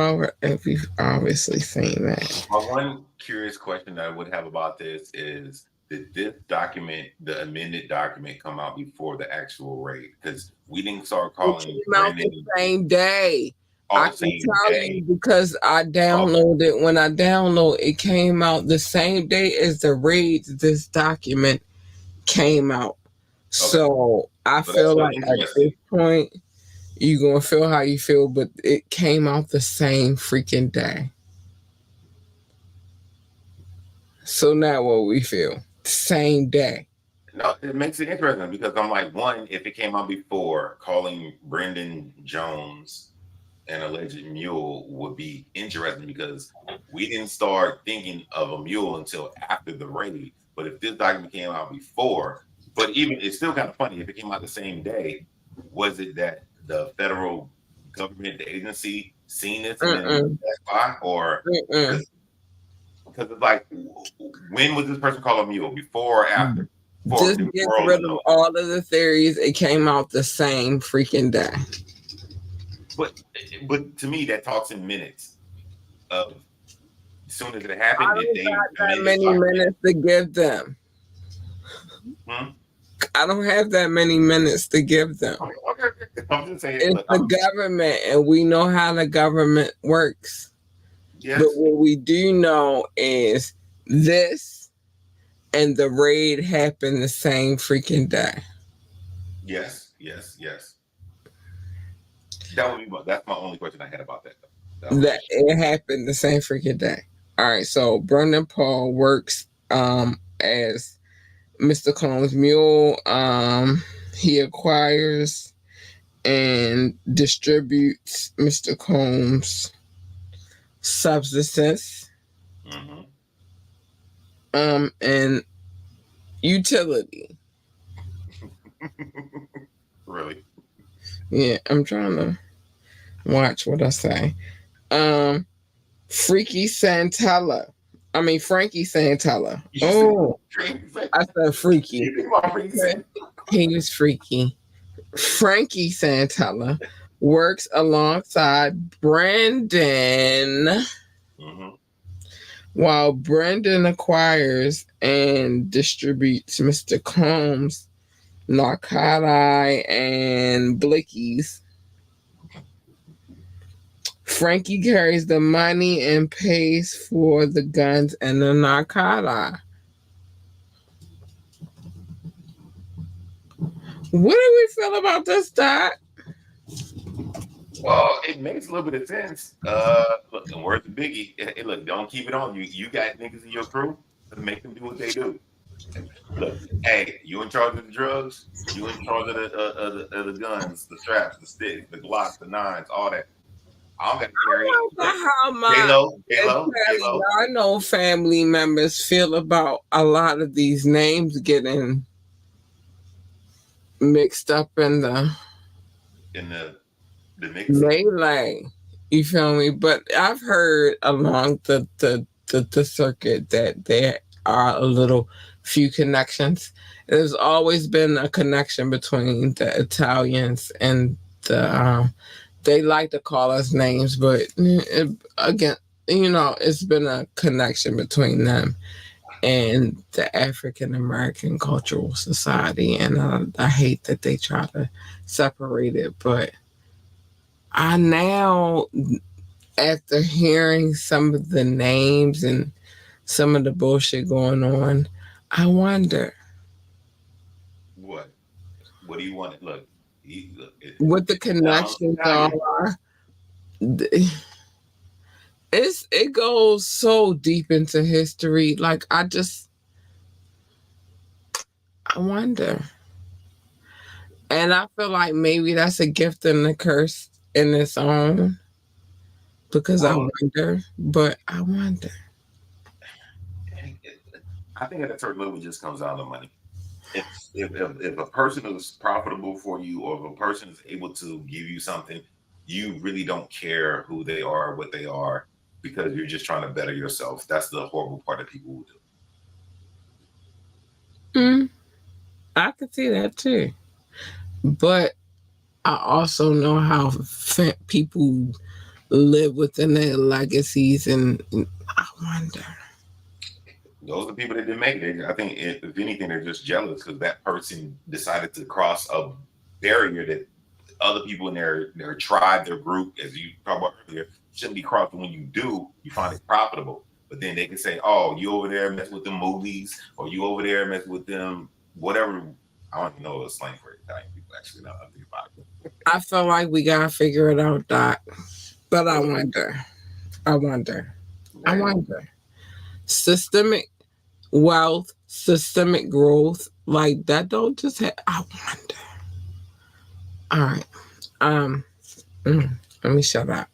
obviously seen that. My one curious question that I would have about this is, did this document, the amended document, come out before the actual raid? Because we didn't start calling It came out the same day. on I the can same tell day. you because I downloaded it. When I download, it came out the same day as the raid. This document came out. So I feel like at this point, you're gonna feel how you feel, but it came out the same freaking day. So now what we feel? Same day. No, it makes it interesting because I'm like, one, if it came out before, calling Brendan Jones an alleged mule would be interesting because we didn't start thinking of a mule until after the raid. But if this document came out before, but even it's still kind of funny if it came out the same day. Was it that the federal government, the agency, seen this and then that's why, or because it's like, when was this person called a mule? Before or after? Just get rid of all of the theories. It came out the same freaking day. But to me, that talks in minutes of as soon as it happened. I don't got that many minutes to give them. I don't have that many minutes to give them. Okay. I'm just saying, it's the government, and we know how the government works. Yes. But what we do know is this and the raid happened the same freaking day. Yes. That's my only question I had about that. That it happened the same freaking day. All right, so Brendan Paul works as Mr. Combs' mule. He acquires and distributes Mr. Combs' substances. And utility. Really? Yeah, I'm trying to watch what I say. Frankie Santella. Oh, I said freaky. He was freaky. Frankie Santella works alongside Brandon, while Brandon acquires and distributes Mr. Combs' narcotics and blickies. Frankie carries the money and pays for the guns and the narcotics. What do we feel about this, Doc? Well, it makes a little bit of sense. Look, and where's the biggie? Hey, look, don't keep it on you. You got niggas in your crew to make them do what they do. Look, hey, you in charge of the drugs? You in charge of the guns, the straps, the sticks, the Glocks, the nines, all that. I don't got to carry it. I know family members feel about a lot of these names getting mixed up in the melee. You feel me? But I've heard along the circuit that there are a little few connections. There's always been a connection between the Italians and the they like to call us names, but again, it's been a connection between them and the African American Cultural Society, and I hate that they try to separate it, but I now, after hearing some of the names and some of the bullshit going on. I wonder What? What do you want? Look, look what the it's down connections value. are. It goes so deep into history. Like I wonder. And I feel like maybe that's a gift and a curse in its own because I Well, wonder, but I wonder. I think at a certain level, it just comes down to money. If a person is profitable for you, or if a person is able to give you something, you really don't care who they are, what they are, because you're just trying to better yourself. That's the horrible part that people will do. Mm, I could see that too. But I also know how people live within their legacies, and I wonder. Those are people that didn't make it. I think, if anything, they're just jealous because that person decided to cross a barrier that other people in their tribe, their group, as you talked about earlier, shouldn't be crossed. When you do, you find it profitable. But then they can say, "Oh, you over there mess with them movies, or you over there mess with them whatever." I don't even know a slang for Italian people. Actually, now I'm thinking about it. I feel like we gotta figure it out, Doc. But I Well, wonder. I wonder. I hey, wonder. Systemic wealth, systemic growth, like that don't just have. I wonder. All right. Um. Let me shut up.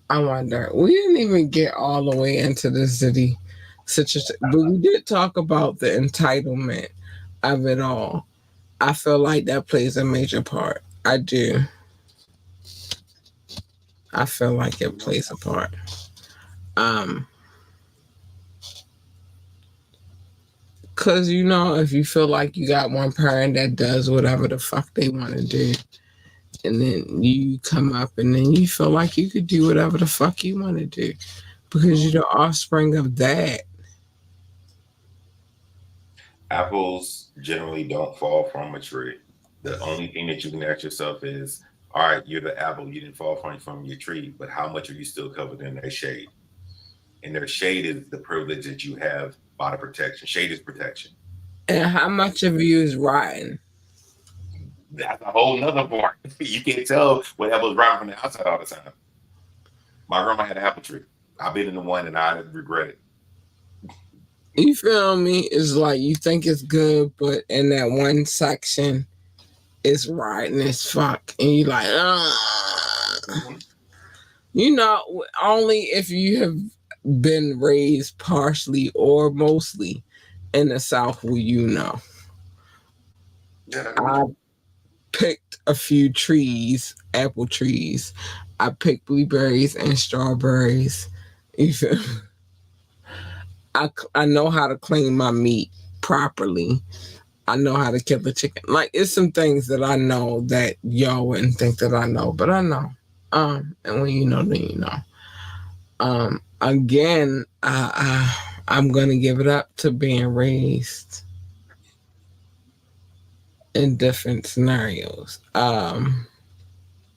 I wonder. We didn't even get all the way into the city situation, but we did talk about the entitlement of it all. I feel like that plays a major part. I do. I feel like it plays a part. Um, cause if you feel like you got one parent that does whatever the fuck they want to do, and then you come up and then you feel like you could do whatever the fuck you want to do because you're the offspring of that. apples generally don't fall from a tree. The only thing that you can ask yourself is, all right, you're the apple, you didn't fall from your tree, but how much are you still covered in their shade? And their shade is the privilege that you have by the protection. Shade is protection. And how much of you is rotten? That's a whole nother part. You can't tell what apple's rotten from the outside all the time. My grandma had an apple tree. I've been in the one and I regret it. You feel me? It's like you think it's good, but in that one section, it's rotten as fuck, and you like, Mhm. only if you have been raised partially or mostly in the South will you know. Yeah, that could be I true. picked a few trees, apple trees. I picked blueberries and strawberries. You feel? I know how to clean my meat properly. I know how to kill the chicken. Like it's some things that I know that y'all wouldn't think that I know, but I know. And when you know, then you know. Again, I'm gonna give it up to being raised in different scenarios.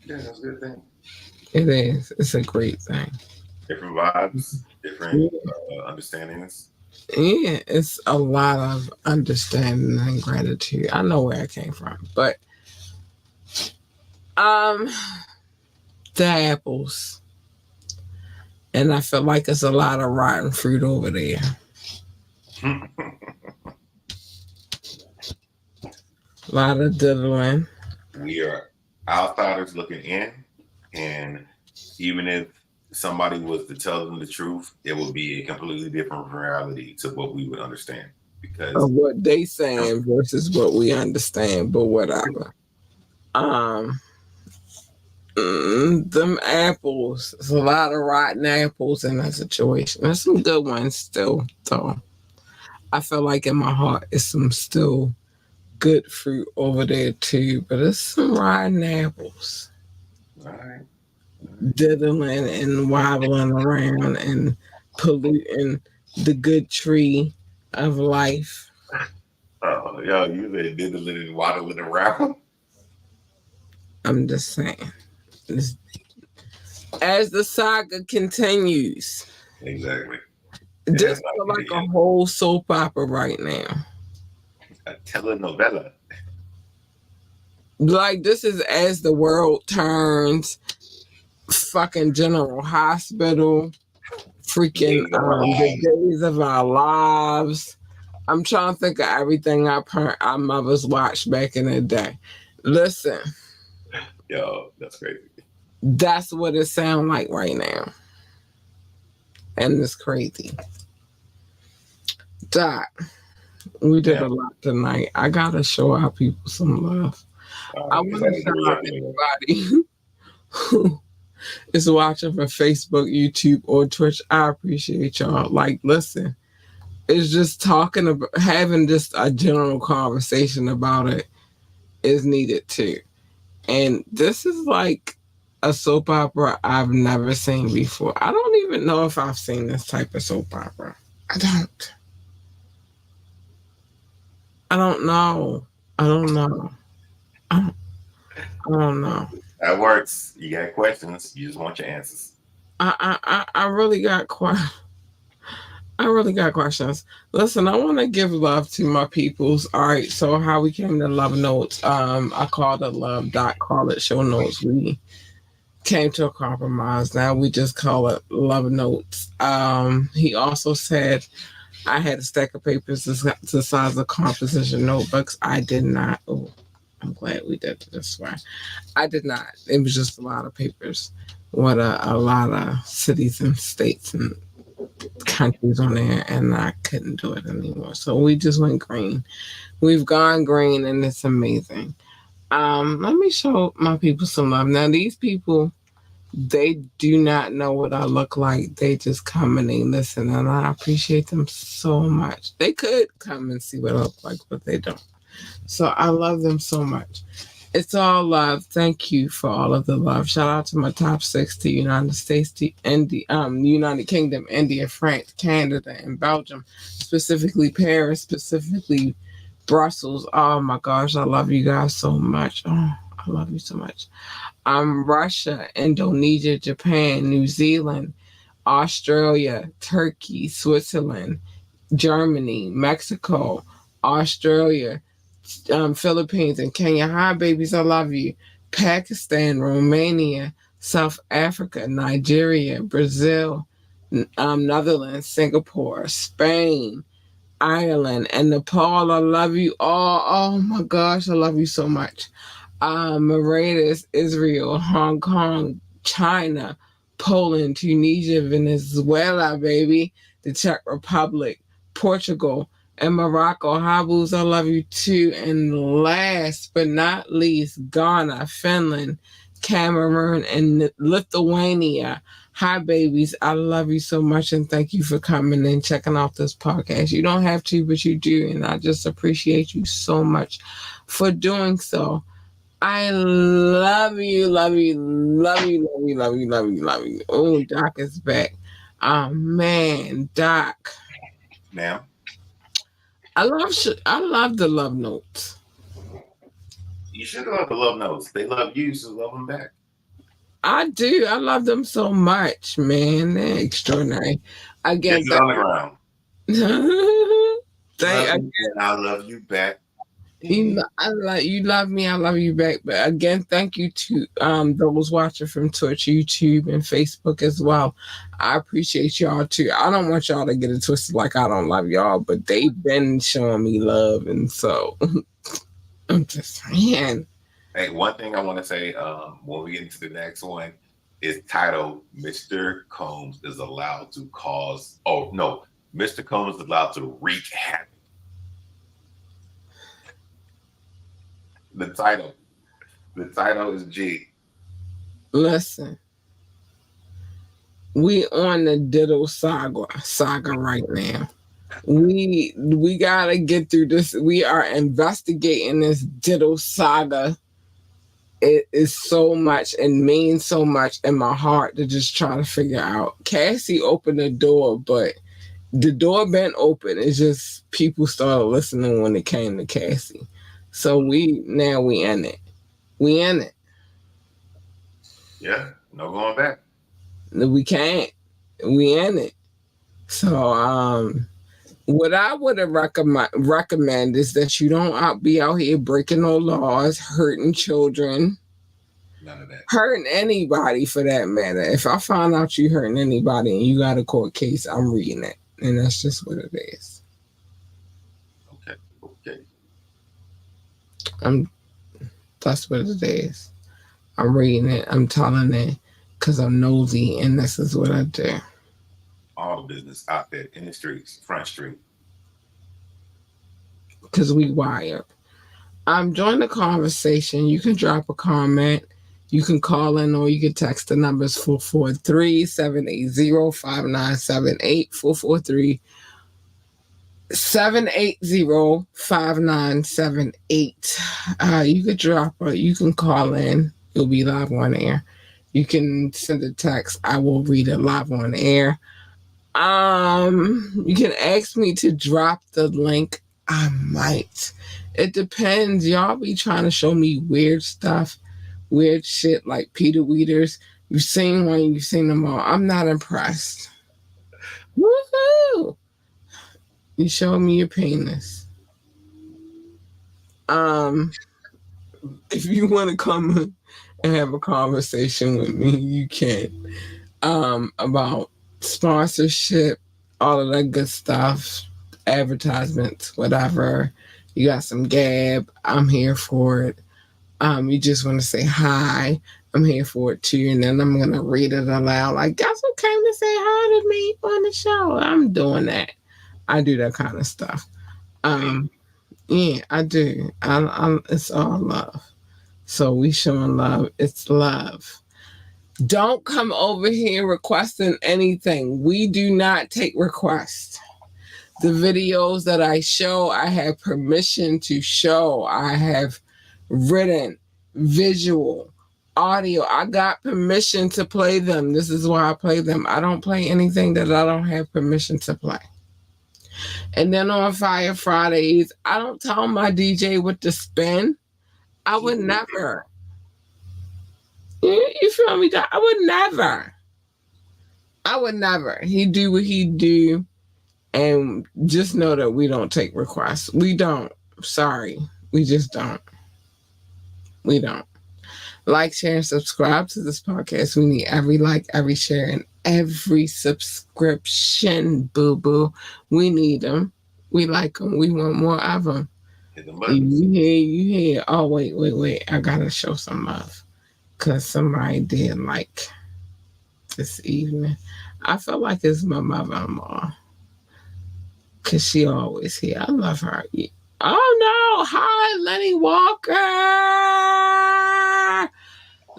Yeah, that's a good thing. It is. It's a great thing. Different vibes, different Yeah, understandings. yeah, it's a lot of understanding and gratitude. I know where I came from, but um, the apples. And I feel like it's a lot of rotten fruit over there. A lot of diddling. We are outsiders looking in, and even if somebody was to tell them the truth, it would be a completely different reality to what we would understand. Of Because what they saying versus what we understand, but whatever. Um, them apples. There's a lot of rotten apples in that situation. There's some good ones still, though. I feel like in my heart, it's some still good fruit over there too, but it's some rotten apples all right, all right. diddling and wobbling around and polluting the good tree of life. Yo, you said diddling and waddling around. I'm just saying. As the saga continues, Exactly. Yeah, This it's like feel like a whole soap opera right now. a telenovela. Like this is As the World Turns, fucking General Hospital, freaking Days of our The lives. Days of Our Lives. I'm trying to think of everything our mothers watched back in the day. Listen, Yo, that's crazy. that's what it sounds like right now. And it's crazy. Doc, we did Yeah. a lot tonight. I gotta show our people some love. All I right. It's want to only shout three out up anyway. everybody who is watching from Facebook, YouTube, or Twitch. I appreciate y'all. Like, listen, it's just talking about having just a general conversation about it is needed too. And this is like a soap opera I've never seen before. I don't even know if I've seen this type of soap opera. I don't. I don't know. I don't know. I don't, I don't know. That works. You got questions. You just want your answers. I really got I really got questions. Listen, I want to give love to my peoples. All right, so how we came to Love Notes. I called it Love. Dot call it Show Notes. We came to a compromise. Now we just call it Love Notes. He also said I had a stack of papers the size of composition notebooks. I did not. Oh, I'm glad we did it this way. I did not. It was just a lot of papers with a lot of cities and states and countries on there, and I couldn't do it anymore. So we just went green. We've gone green, and it's amazing. Let me show my people some love. Now, these people, they do not know what I look like. They just come and they listen, and I appreciate them so much. They could come and see what I look like, but they don't. So I love them so much. It's all love. Thank you for all of the love. Shout out to my top six to United States, to India, United Kingdom, India, France, Canada, and Belgium. Specifically Paris, specifically Brussels. Oh my gosh, I love you guys so much. Oh, I love you so much. Russia, Indonesia, Japan, New Zealand, Australia, Turkey, Switzerland, Germany, Mexico, Australia, Philippines, and Kenya. Hi, babies, I love you. Pakistan, Romania, South Africa, Nigeria, Brazil, Netherlands, Singapore, Spain, Ireland, and Nepal. I love you all. Oh my gosh, I love you so much. Mauritius, Israel, Hong Kong, China, Poland, Tunisia, Venezuela, baby, the Czech Republic, Portugal, and Morocco. Habus, I love you too. And last but not least, Ghana, Finland, Cameroon, and Lithuania. Hi, babies. I love you so much, and thank you for coming and checking out this podcast. You don't have to, but you do, and I just appreciate you so much for doing so. I love you, love you, love you, love you, love you, love you, love you. Oh, Doc is back. Oh man, Doc. Ma'am, I love the love notes. you should love the love notes. They love you, so love them back. I do. I love them so much, man. They're extraordinary. This Again, is on the ground. Love thank you, and I love you back. I like you love me, I love you back. But again, thank you to those watching from Twitch, YouTube, and Facebook as well. I appreciate y'all too. I don't want y'all to get it twisted like I don't love y'all, but they've been showing me love, and so I'm just saying. Hey, one thing I want to say when we get into the next one is titled Mr. Combs is allowed to cause, oh no, Mr. Combs is allowed to wreak havoc. The title is G. Listen, we on the diddle saga right now. We gotta get through this. We are investigating this diddle saga. It is so much and means so much in my heart to just try to figure out. Cassie opened the door, but the door been open. It's just people started listening when it came to Cassie. So we in it. We in it. Yeah, no going back. We can't. We in it. So what I would recommend is that you don't be out here breaking no laws, hurting children, None of that. hurting anybody for that matter. If I find out you hurting anybody and you got a court case, I'm reading it, and that's just what it is. Okay. Okay. I'm That's what it is. I'm reading it. I'm telling it because I'm nosy, and this is what I do. All the business out there in the streets, Front Street. Because we wired. Join the conversation. You can drop a comment. You can call in or you can text the numbers 443-780-5978. 443-780-5978. You can call in. You'll be live on air. You can send a text. I will read it live on air. You can ask me to drop the link. I might. It depends. Y'all be trying to show me weird stuff, weird shit like Peter Weeders. You've seen one, you've seen them all. I'm not impressed. Woohoo! You show me your penis. If you want to come and have a conversation with me, you can. About sponsorship, all of that good stuff, advertisements, whatever. You got some gab, I'm here for it. You just want to say hi, I'm here for it too. And then I'm gonna read it aloud. Like, guess who came to say hi to me on the show? I'm doing that. I do that kind of stuff. Yeah, I do. It's all love. So we showing love. It's love. Don't come over here requesting anything. We do not take requests. The videos that I show, I have permission to show. I have written, visual, audio. I got permission to play them. This is why I play them. I don't play anything that I don't have permission to play. And then on Fire Fridays, I don't tell my DJ what to spin. I would never. You feel me? I would never. He do what he do, and just know that we don't take requests. We don't. Sorry, we just don't. We don't. Like, share, and subscribe to this podcast. We need every like, every share, and every subscription. Boo boo. We need them. We like them. We want more of them. You hear. Oh wait. I gotta show some love. Because somebody did like this evening. I feel like it's my mother-in-law. Because she always here. I love her. Oh no. Hi, Lenny Walker.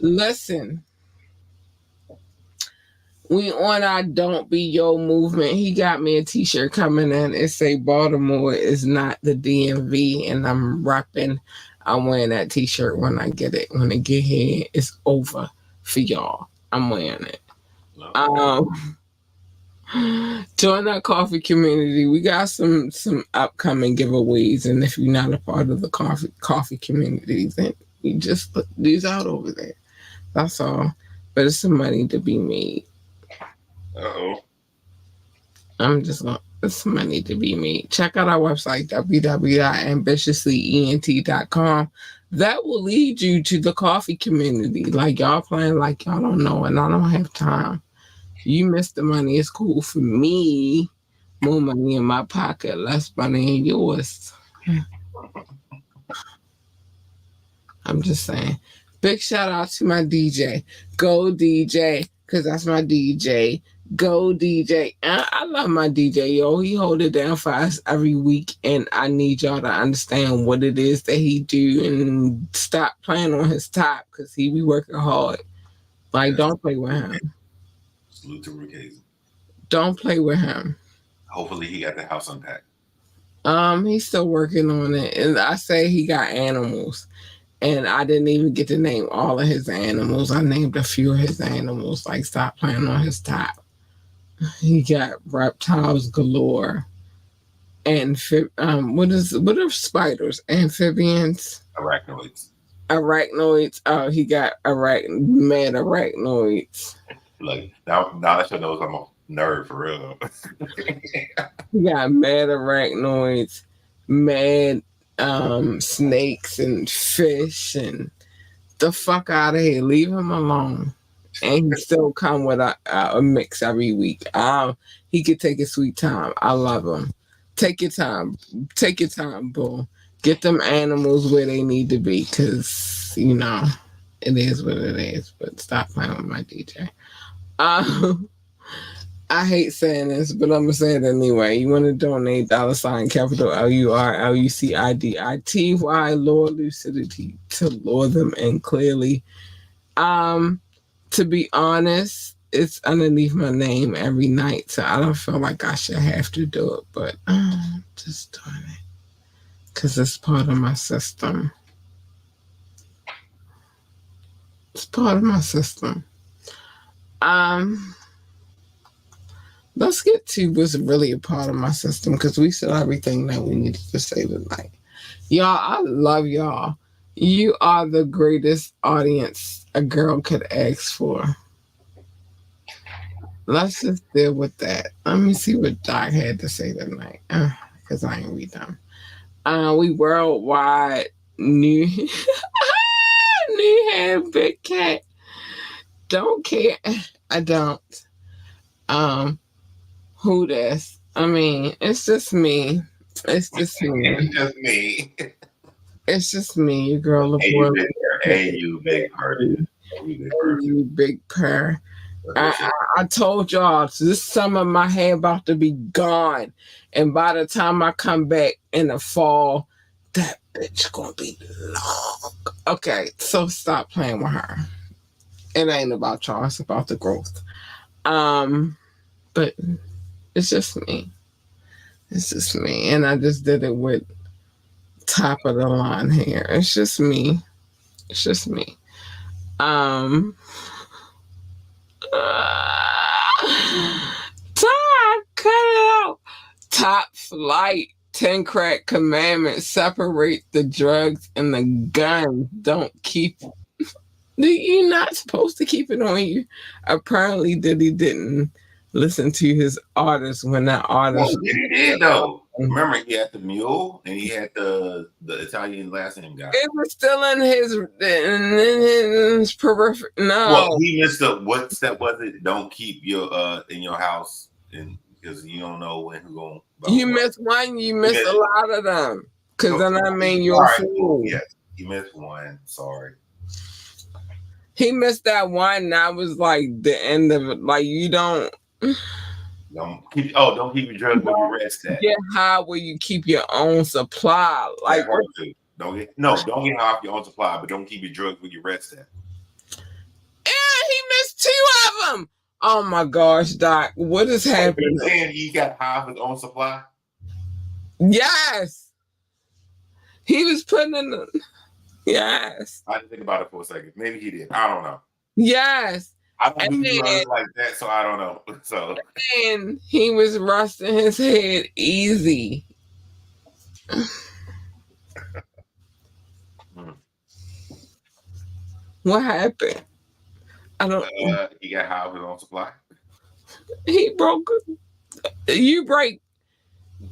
Listen. We on our Don't Be Yo movement. He got me a t-shirt coming in. It say Baltimore is not the DMV. And I'm repping. I'm wearing that t-shirt when I get it. When it get here, it's over for y'all. I'm wearing it. Join our coffee community. We got some upcoming giveaways, and if you're not a part of the coffee community, then you just put these out over there. That's all. But it's some money to be made. It's some money to be made. Check out our website, www.ambitiouslyent.com. That will lead you to the coffee community. Like, y'all playing like y'all don't know, and I don't have time. You missed the money. It's cool for me. More money in my pocket, less money in yours. I'm just saying. Big shout out to my DJ. Go DJ, because that's my DJ. Go DJ. I love my DJ, yo. He hold it down for us every week, and I need y'all to understand what it is that he do and stop playing on his top, because he be working hard. Like, don't play with him. Salute to Rick Hazen. Don't play with him. Hopefully he got the house unpacked. He's still working on it. And I say he got animals. And I didn't even get to name all of his animals. I named a few of his animals. Like, stop playing on his top. He got reptiles galore. And what are spiders? Amphibians? Arachnoids. He got mad arachnoids. Like, now that you know, Nerd for real. He got mad arachnoids, mad snakes and fish and the fuck out of here. Leave him alone. And he still come with a mix every week. He could take his sweet time. I love him. Take your time. Take your time, boo. Get them animals where they need to be, cause it is what it is. But stop playing with my DJ. I hate saying this, but I'm gonna say it anyway. You want to donate $ capital LURLUCIDITY Lord Lucidity to lure them in clearly. To be honest, it's underneath my name every night, so I don't feel like I should have to do it, but I'm just doing it because it's part of my system. It's part of my system. Let's get to what's really a part of my system because we said everything that we needed to say tonight. Y'all, I love y'all. You are the greatest audience a girl could ask for. Let's just deal with that. Let me see what Doc had to say tonight because I ain't read them. We worldwide new new hair, big cat. Don't care. I don't. Who this? I mean, it's just me. It's just me. It's just me. It's just me, your girl. Hey, you big person. You big purr. I told y'all this summer my hair about to be gone, and by the time I come back in the fall, that bitch gonna be long. Okay, so stop playing with her. It ain't about y'all. It's about the growth. But it's just me. It's just me, and I just did it with top of the line hair. It's just me. It's just me. Top, cut it out. Top flight. 10 crack commandments. Separate the drugs and the gun. Don't keep. You're not supposed to keep it on you. Apparently, Diddy didn't listen to his artist when that artist. Well, he did though. Remember, he had the mule and he had the Italian last name guy. It was still in his periphery. No. Well, he missed the what step was it? Don't keep your in your house, and because you don't know when who's going. You missed one. You missed a lot of them. Because then I mean you're a fool. Yes, he missed one. Sorry. He missed that one. That was like the end of it. Like you don't keep your drugs where you rest at. Get high where you keep your own supply. Like don't get high off your own supply, but don't keep your drugs where you rest at. Yeah, he missed 2 of them. Oh my gosh, Doc, what is happening? And he got high off his own supply. Yes, he was putting in the. Yes, I didn't think about it for a second. Maybe he did. I don't know. Yes. I don't do drugs like that, so I don't know. So and he was rusting his head easy. What happened? I don't. He got high with his own supply. He broke. You break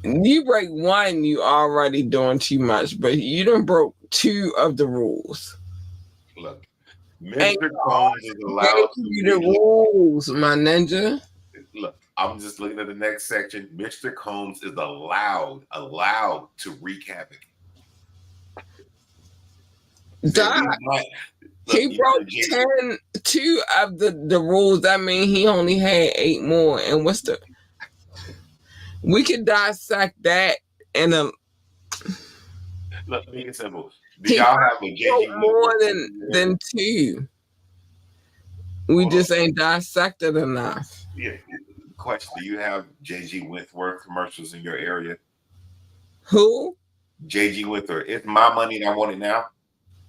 one, you already doing too much, but you done broke 2 of the rules. Look. Mr. Combs is allowed to the rules, my ninja. Look, I'm just looking at the next section. Mr. Combs is allowed to wreak havoc. He broke 2 of the rules. I mean, he only had 8 more. And what's the? We could dissect that in a. Look, make it simple. Do y'all have a JG more than 2? We just ain't dissected enough. Yeah. Question: do you have JG Wentworth commercials in your area? Who? JG Wentworth. It's my money and I want it now.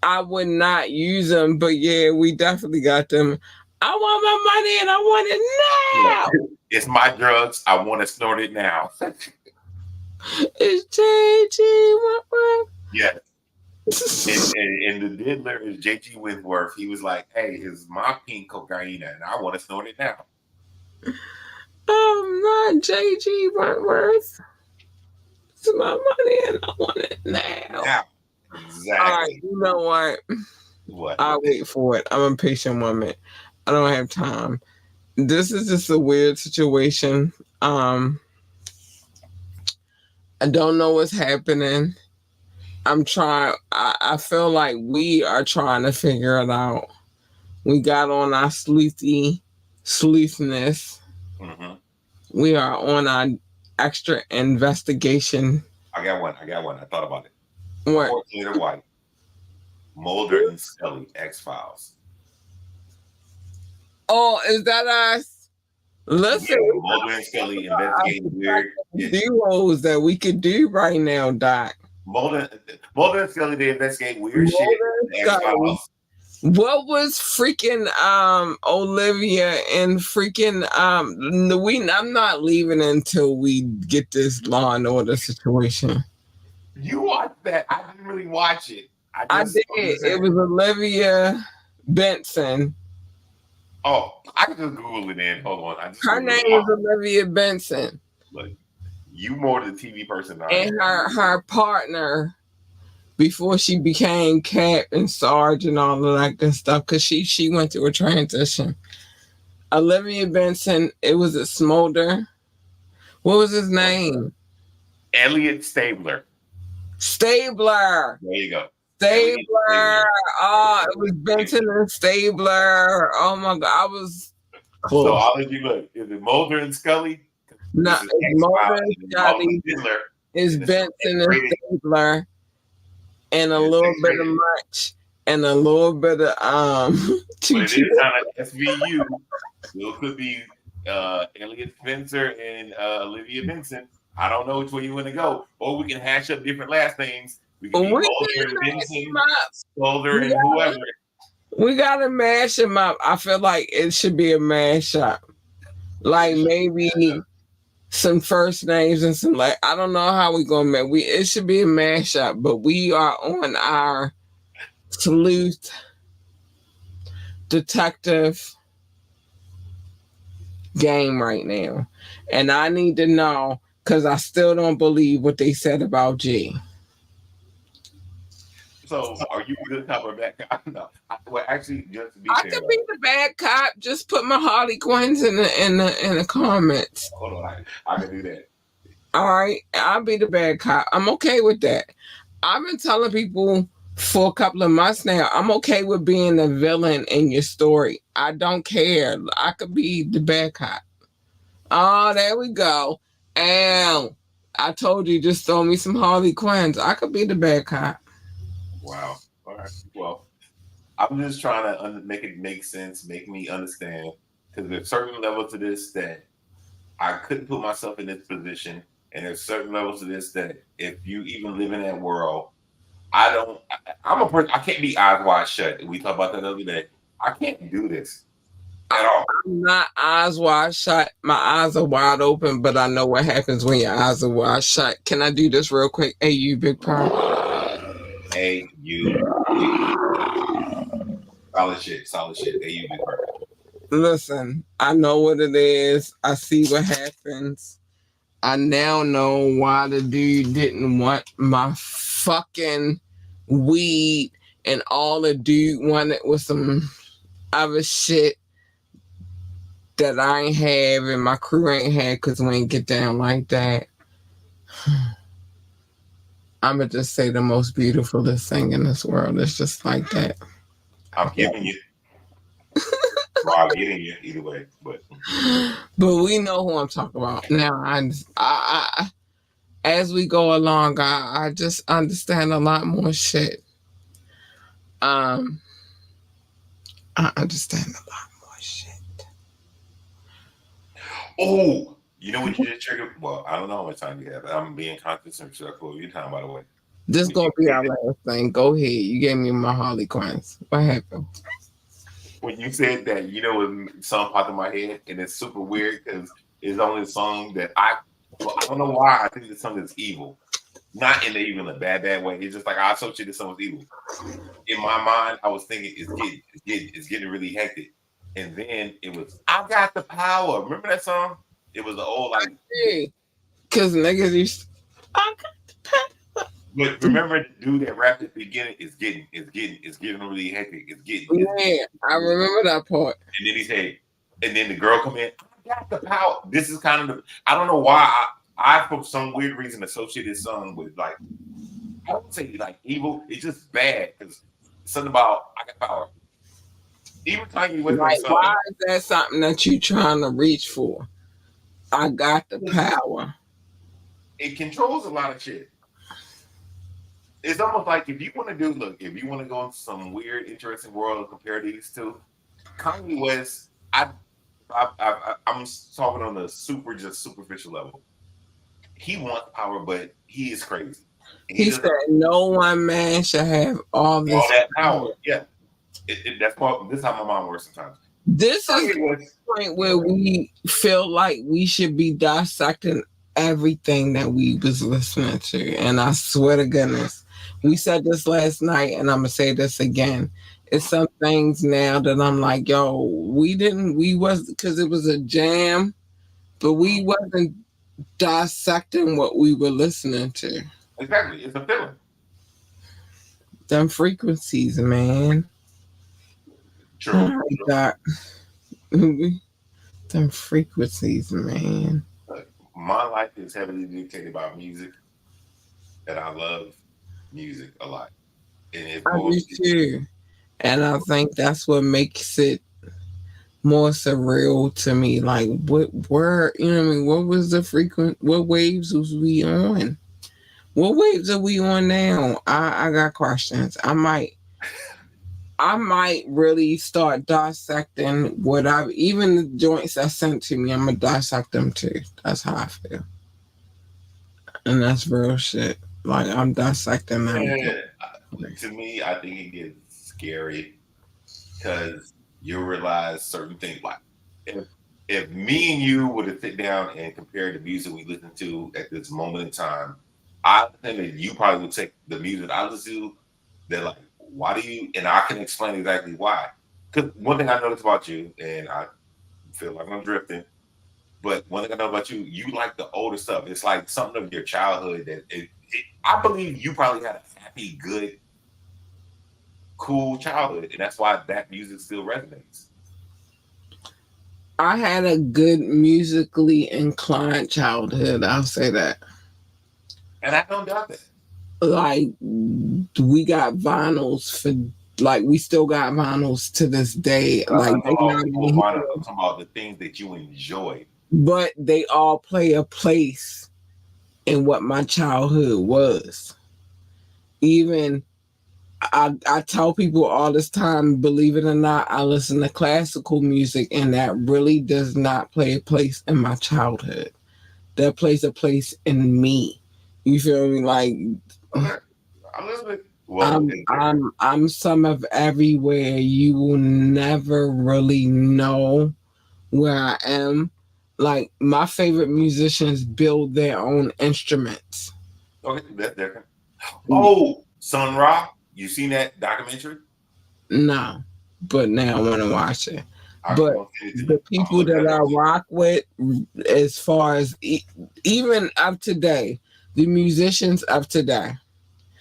I would not use them, but yeah, we definitely got them. I want my money and I want it now. Yeah. It's my drugs. I want to snort it now. It's JG Wentworth. Yeah. and the diddler is JG Wentworth. He was like, "Hey, it's my pink cocaine, and I want to snort it now." Not JG Wentworth. It's my money and I want it now. Now, All right, exactly. you know what? What? I'll wait for it. I'm a patient woman. I don't have time. This is just a weird situation. I don't know what's happening. I'm trying. I feel like we are trying to figure it out. We got on our sleuthness. Mm-hmm. We are on our extra investigation. I got one. I thought about it. What? Unfortunately, they're white. Mulder and Scully, X Files. Oh, is that us? Yeah, Listen, Mulder and Scully investigating weird shit. duos that we could do right now, Doc. Mulder and Scully, they investigate weird shit. Mulder, The X Scully. Files. What was freaking Olivia and freaking I'm not leaving until we get this Law and Order situation. You watched that? I didn't really watch it. I did. It was Olivia Benson. Oh, I can just Google it in. Hold on. Her name was Olivia Benson. Look, you more the TV person than I And am. her partner before she became Cap and Sarge and all of that good stuff, because she went through a transition. Olivia Benson, it was a Smolder. What was his name? Elliot Stabler. Stabler. There you go. Stabler. Oh, it was Benson and Stabler. Oh my God, I was close. So I'll let you look. Is it Mulder and Scully? No, it's Mulder and Scully. It's Benson and Stabler. And a little bit of much. And a little bit of But it is kind of SVU. So it could be Elliot Spencer and Olivia Benson. I don't know which way you want to go. Or we can hash up different last names. We can be Mulder and Benson, Mulder and whoever. We gotta mash them up. I feel like it should be a mashup. Like maybe some first names and some like I don't know how we gonna make it should be a mashup, but we are on our sleuth detective game right now. And I need to know because I still don't believe what they said about G. So, are you a good cop or bad cop? No. Well, actually, just to be I fair, could be the bad cop. Just put my Harley Quinns in the comments. Hold on, I can do that. All right, I'll be the bad cop. I'm okay with that. I've been telling people for a couple of months now, I'm okay with being the villain in your story. I don't care. I could be the bad cop. Oh, there we go. And I told you, just throw me some Harley Quinns. I could be the bad cop. Wow. All right. Well, I'm just trying to make it make sense, make me understand, because there's certain levels to this that I couldn't put myself in this position, and there's certain levels to this that if you even live in that world, I'm a person. I can't be eyes wide shut. We talked about that the other day. I can't do this at all. I'm not eyes wide shut. My eyes are wide open, but I know what happens when your eyes are wide shut. Can I do this real quick? Hey, you big purr. Hey, you. Solid shit. Hey, you big purr. Listen, I know what it is. I see what happens. I now know why the dude didn't want my fucking weed, and all the dude wanted was some other shit that I ain't have and my crew ain't had because we ain't get down like that. I'ma just say the most beautifulest thing in this world. It's just like that. I'm giving you. Well, I'm getting you either way, but we know who I'm talking about now. I as we go along, I just understand a lot more shit. I understand a lot more shit. Oh, you know what you just triggered? Well, I don't know how much time you have. I'm being conscious and respectful of your time, by the way. This is gonna be our last thing. Go ahead. You gave me my Harley Quinns. What happened? When you said that, you know, a song popped in my head, and it's super weird because it's only a song that I don't know why I think this song is evil. Not in even a bad way. It's just like I associate this song with evil. In my mind, I was thinking it's getting really hectic. And then it was I Got the Power. Remember that song? It was the old like. Because niggas used to, I got the power. But remember the dude that rapped at the beginning is getting really hectic. Yeah, I remember that part. And then he said, and then the girl come in. I got the power. This is kind of the. I don't know why I for some weird reason associate this song with like I don't say like evil. It's just bad because something about I got power. Even Kanye West on the Like, why song, is that something that you trying to reach for? I got the power. it controls a lot of shit. It's almost like if you want to do look, if you want to go into some weird, interesting world and compare these two, Kanye West, I'm talking on a super just superficial level. He wants power, but he is crazy. And he He doesn't said no one man should have all all this that power. power. Yeah, that's what this is how my mom works sometimes. This is Kanye the West, point where we feel like we should be dissecting everything that we was listening to. And I swear to goodness, we said this last night, and I'm gonna say this again. It's some things now that I'm like, yo, we was because it was a jam, but we wasn't dissecting what we were listening to. exactly, it's a feeling. Them frequencies, man. Oh True. my God. Them frequencies, man. My life is heavily dictated by music, and I love music a lot. And it I do boils too. And I think that's what makes it more surreal to me. Like, what were, you know what I mean? What was the what waves was we on? What waves are we on now? I got questions. I might really start dissecting what I've, even the joints that sent to me, I'm going to dissect them too. That's how I feel. And that's real shit. Like, I'm dissecting them. yeah, to me, I think it gets scary because you realize certain things. Like if me and you were to sit down and compare the music we listen to at this moment in time, I think that you probably would take the music I listen to. They're like, why do you? And I can explain exactly why. Because one thing I noticed about you, and I feel like I'm drifting, but one thing I know about you, you like the older stuff. It's like something of your childhood that I believe you probably had a happy, good, cool childhood, and that's why that music still resonates. I had a good musically inclined childhood. I'll say that. And I don't doubt that. Like, we got vinyls for, like, we still got vinyls to this day. I'm Like, talking they about not people in here, find out. I'm talking about the things that you enjoy. but they all play a place in what my childhood was. Even I tell people all this time, believe it or not, I listen to classical music, and that really does not play a place in my childhood. That plays a place in me. You feel me? Like, Okay, a little bit. Well, I'm some of everywhere. You will never really know where I am. Like, my favorite musicians build their own instruments. okay, that's different. Oh, Sun Ra, you seen that documentary? No, but now I want to watch it. I'm But gonna send it to the you. I'm people looking that at I that too. rock with, as far as even of today, the musicians of today,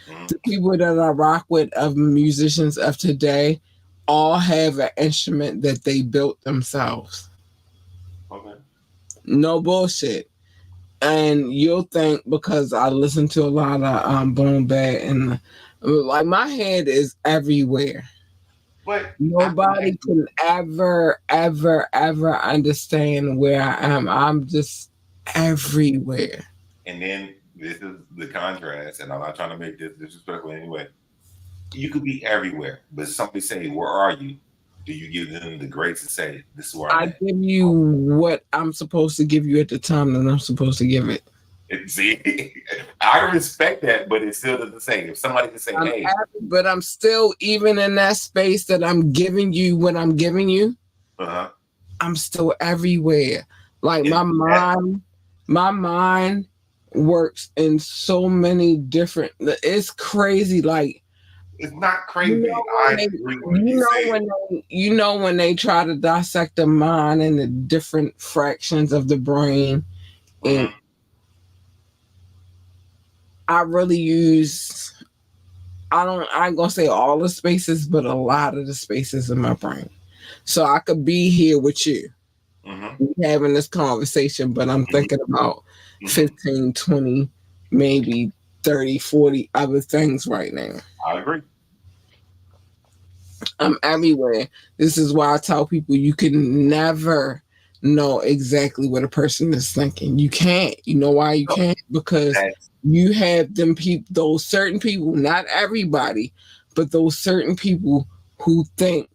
Mhm. the people that I rock with of musicians of today, all have an instrument that they built themselves. Okay. No bullshit. And you'll think because I listen to a lot of boom bap and like my head is everywhere. But I can Nobody actually, can ever understand where I am. I'm just everywhere. and then this is the contrast, and I'm not trying to make this disrespectful anyway. You could be everywhere, but somebody say, "Where are you?" Do you give them the grace to say, "This is where I'm I at"? give you what I'm supposed to give you at the time that I'm supposed to give it. And see, I respect that, but it still doesn't say. If somebody can say, I'm "Hey," happy, but I'm still even in that space that I'm giving you what I'm giving you. uh-huh, I'm still everywhere. Like and that, my mind works in so many different. It's crazy. Like It's not You crazy. know I when they, agree with what you said. when they try to dissect the mind and the different fractions of the brain, and Mm-hmm. I really use I ain't gonna say all the spaces, but a lot of the spaces in my brain. So I could be here with you Mm-hmm. having this conversation, but I'm Mm-hmm. thinking about Mm-hmm. 15, 20, maybe 30, 40 other things right now. I agree. I'm everywhere. This is why I tell people you can never know exactly what a person is thinking. You can't. You know why you So can't? Because that's you have them people, those certain people, not everybody, but those certain people who think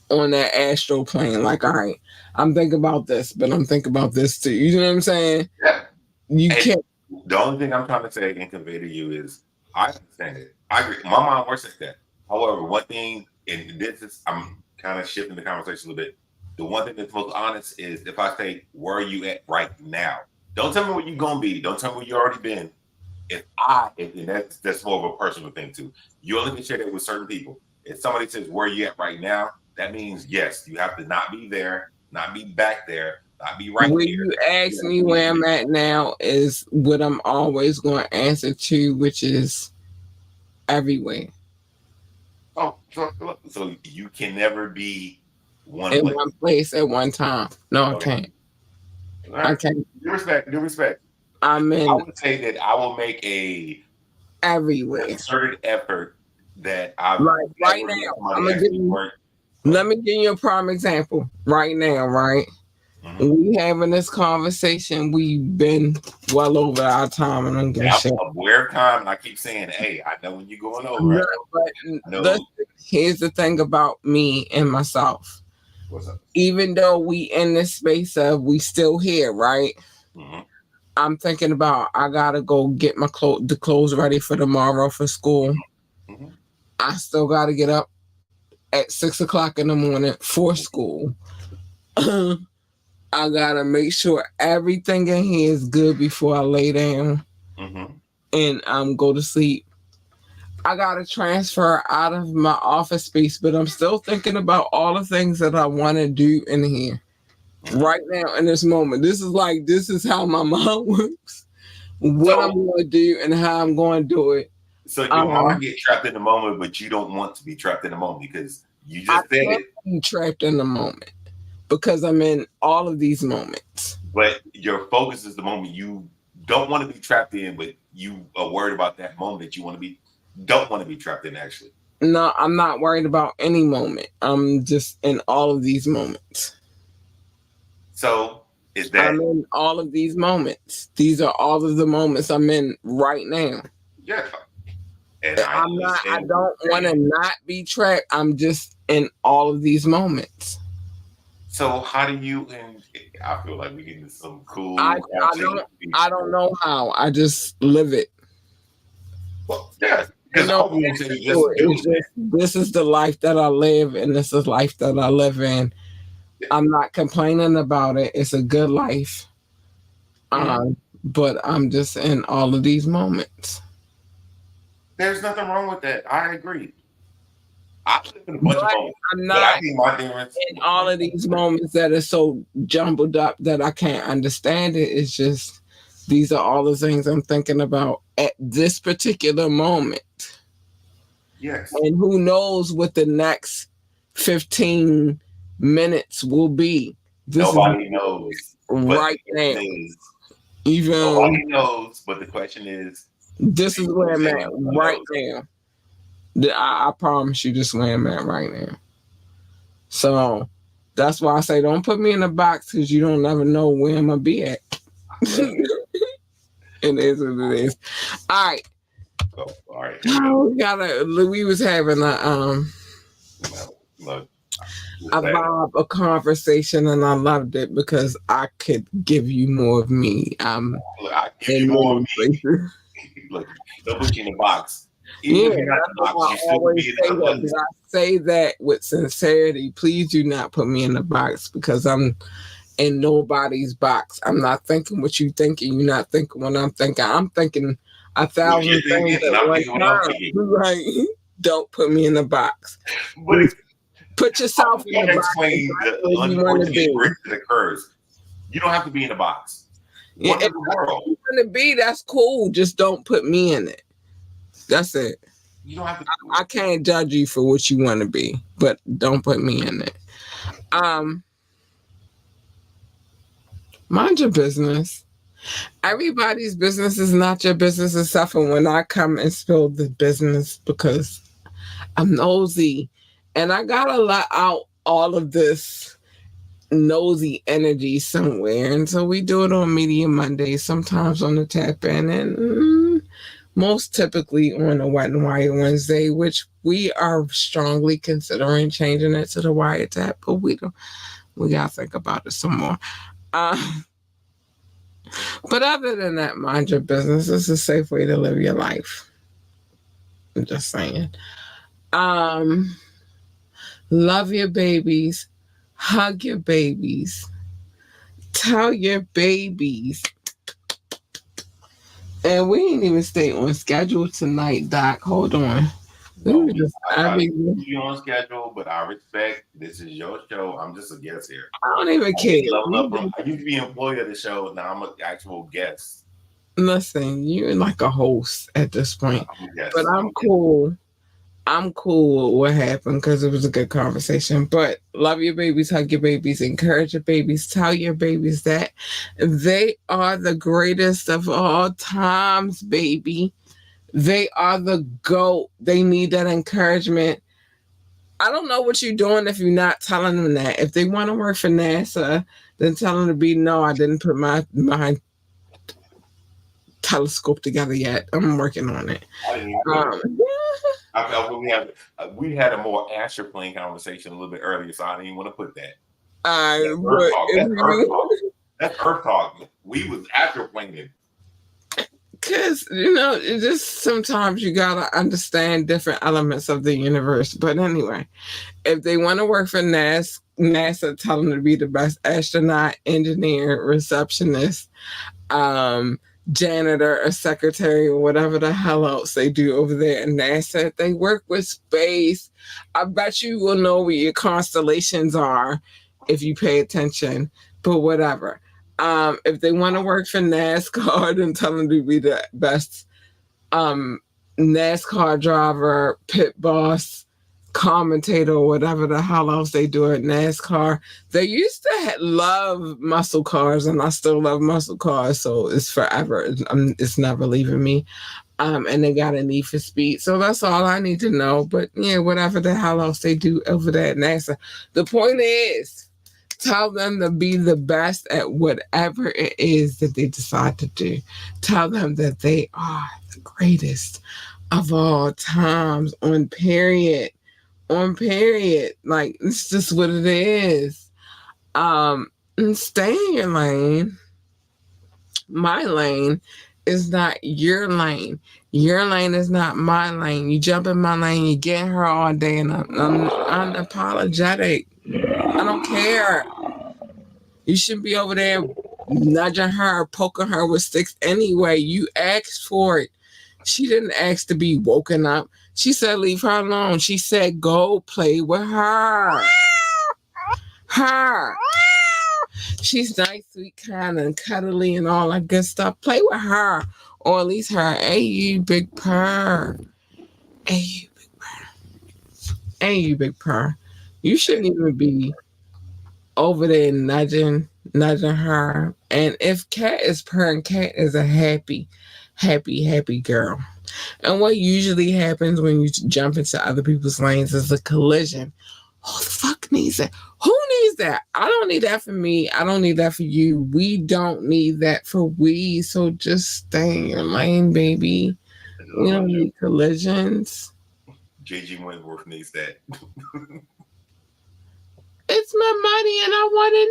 on that astral plane. Like, all right, I'm thinking about this, but I'm thinking about this too. You know what I'm saying? yeah. You And can't. the only thing I'm trying to say and convey to you is I understand it. I agree. My mom works like that. However, one thing, and this is I'm kind of shifting the conversation a little bit. The one thing that's most honest is if I say, where are you at right now? Don't tell me where you're gonna be. Don't tell me where you already been. And that's more of a personal thing too. You only can share that with certain people. If somebody says where are you at right now, that means yes, you have to not be there, not be back there, not be right When here. you You ask have me to be where I'm at now, is what I'm always going to answer to, which is everywhere oh, so you can never be one in place. one place at one time. No, I Okay. can't. All I right. can't. Due respect, due respect. I'm I in would say that I will make a everywhere. concerted effort that I've Like right never met now, I'm somebody gonna give actually you. work. Go Let ahead. me give you a prime example. Right now, right? Mm-hmm. We having this conversation. We've been well over our time, and I don't give a Yeah, shit. I'm aware of time, and I keep saying, "Hey, I know when you're going over. No, but I listen, know here's the thing about me and myself. what's up." Even though we in this space of we still here, right? Mm-hmm. I'm thinking about I gotta go get the clothes ready for tomorrow for school. Mm-hmm. I still gotta get up at 6 o'clock in the morning for school. I gotta make sure everything in here is good before I lay down Mm-hmm. and go to sleep. I gotta transfer out of my office space, but I'm still thinking about all the things that I want to do in here Mm-hmm. right now in this moment. This is how my mind works. What I'm So, going to do and how I'm going to do it. so your Um, mind get trapped in the moment, but you don't want to be trapped in the moment because you I just said can't it. be trapped in the moment because I'm in all of these moments. But your focus is the moment you don't want to be trapped in, but you are worried about that moment that you want to be don't want to be trapped in. Actually, No, I'm not worried about any moment. I'm just in all of these moments. so is that I'm in all of these moments. These are all of the moments I'm in right now. yeah? And I I understand what don't you're want saying. to not be trapped. I'm just in all of these moments. So how do you? And I feel like we get into some I, cool I conversation. don't, I don't know how. I just live it. Well, yeah, Ain't because I no wouldn't say answer you to just it. do It's just this is the life that I live, and this is life that I live in. it. I'm not complaining about it. It's a good life. Mhm. But I'm just in all of these moments. There's nothing wrong with that. I agree. I live in a bunch of But moments, I'm but I not think my difference. in all of these moments that are so jumbled up that I can't understand it. It's just these are all the things I'm thinking about at this particular moment. Yes, And who knows what the next 15 minutes will be. This is nobody knows, but the right question now. is, Even nobody knows, but the question is, this do is you where I'm say at one right knows? now. I promise you this is where I'm at right now. So that's why I say don't put me in a box because you don't never know where I'm gonna be at. It is what it is. All right. Oh, all right, here we go. We was having Look, a look, vibe, a conversation, and I loved it because I could give you more of me. look, I give you In more of many me. places. Look, don't put you in a box. Even Yeah, if you're not in that's the box, why I you still always be in say the that. But place. I say that with sincerity. Please do not put me in a box because I'm in nobody's box. I'm not thinking what you thinking. You're not thinking what I'm thinking. 1,000 things And at I'm one thinking what I'm time. thinking. Right? Don't put me in the box. But it's, Put how yourself do in you the box explain the exactly where you want to unfortunate be. event that occurs? You don't have to be in the box. Yeah, Wonder if the that's world. where you want to be, that's cool. Just don't put me in it. That's it. You don't have to. I can't judge you for what you want to be, but don't put me in it. Um, Mind your business. Everybody's business is not your business except for when I come and spill the business because I'm nosy. And I gotta let out all of this nosy energy somewhere. And so we do it on Media Monday, sometimes on the tap in, and most typically on a Wet and Wire Wednesday, which we are strongly considering changing it to the Wire Tap, but we gotta think about it some more. Uh, but other than that, mind your business. It's a safe way to live your life. I'm just saying. Um, love your babies, hug your babies, tell your babies. And we ain't even stay on schedule tonight, Doc. Hold on. We No, were just I I try to mean, keep you on schedule, but I respect this is your show. I'm just a guest here. I don't even I care. just leveled up from. I used to be an employee of the show. Now I'm an actual guest. Listen, you're like a host at this point. I'm a guest. But I'm cool. I'm cool with what happened because it was a good conversation. But love your babies, hug your babies, encourage your babies, tell your babies that they are the greatest of all times, baby. They are the GOAT. They need that encouragement. I don't know what you're doing if you're not telling them that. If they want to work for NASA, then tell them to be no, I didn't put my telescope together yet. I'm working on it. I didn't even put it. I felt we had a more astroplane conversation a little bit earlier, so I didn't even want to put that. That's Earth But talk. if That's Earth talk. you, That's Earth talk. We was astroplaning. because it just sometimes you gotta understand different elements of the universe. But anyway, if they want to work for NASA, tell them to be the best astronaut, engineer, receptionist, um, janitor or secretary or whatever the hell else they do over there in NASA. If they work with space, I bet you will know where your constellations are if you pay attention. But whatever. If they want to work for NASCAR, then tell them to be the best um, NASCAR driver, pit boss, commentator, or whatever the hell else they do at NASCAR. They used to love muscle cars, and I still love muscle cars, so it's forever. It's never leaving me. And they got a need for speed, so that's all I need to know. But yeah, whatever the hell else they do over there at NASA. The point is, tell them to be the best at whatever it is that they decide to do. Tell them that they are the greatest of all times on period. On period. Like it's just what it is. And stay in your lane. My lane is not your lane. Your lane is not my lane. You jump in my lane, you get her all day, and I'm unapologetic. I don't care. You shouldn't be over there nudging her, poking her with sticks anyway. You asked for it. She didn't ask to be woken up. She said, leave her alone. She said, go play with her. Her. She's nice, sweet, kind, and cuddly and all that good stuff. Play with her. Or at least her. Hey, you big purr. Hey, you big purr. Hey, you big purr. You shouldn't even be over there nudging her. And if Cat is purring, Cat is a happy girl. And what usually happens when you jump into other people's lanes is a collision. Who the fuck needs that? Who needs that? I don't need that for me. I don't need that for you. We don't need that for we. So just stay in your lane, baby. We don't need collisions. JG Wentworth needs that. It's my money and I want it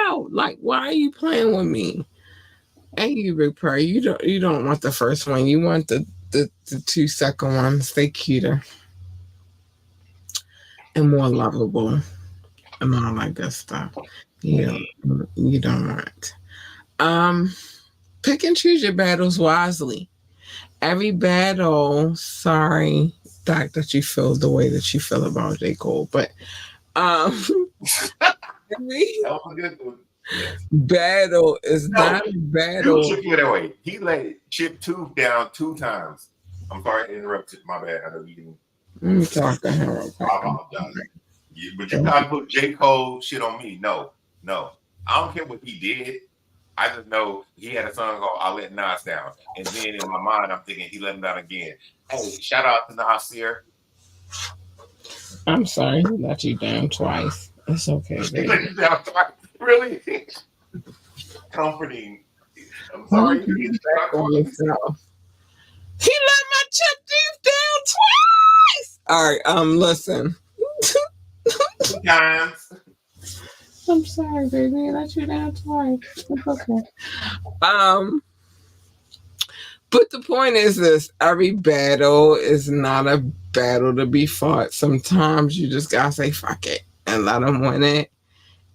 now. Like, why are you playing with me? Hey, you big prayer. You don't want the first one. You want the 2 second ones. They cuter and more lovable and all that good stuff. You don't want. Um, Pick and choose your battles wisely. every battle. Sorry, Doc, that you feel the way that you feel about J. Cole, but um, every That was a good one. Yes. battle is No, not a Future battle. feel that way. He let Chip 2 down 2 times. I'm sorry to interrupt you. My bad. I know you didn't. Let me talk to him real quick. I apologize. But you gotta put J. Cole shit on me. No, no. I don't care what he did. I just know he had a song called I Let Nas Down. And then in my mind, I'm thinking he let him down again. Hey, shout out to Nasir. I'm sorry, he let you down twice. It's okay, He baby. let you down twice. Really comforting. I'm Why sorry, don't you you get get shot back on twice. yourself? He let my chip teeth down twice. All right, listen. 2 times. I'm sorry, baby. I let you down twice. It's okay. Um, but the point is this: every battle is not a battle to be fought. Sometimes you just gotta say fuck it and let them win it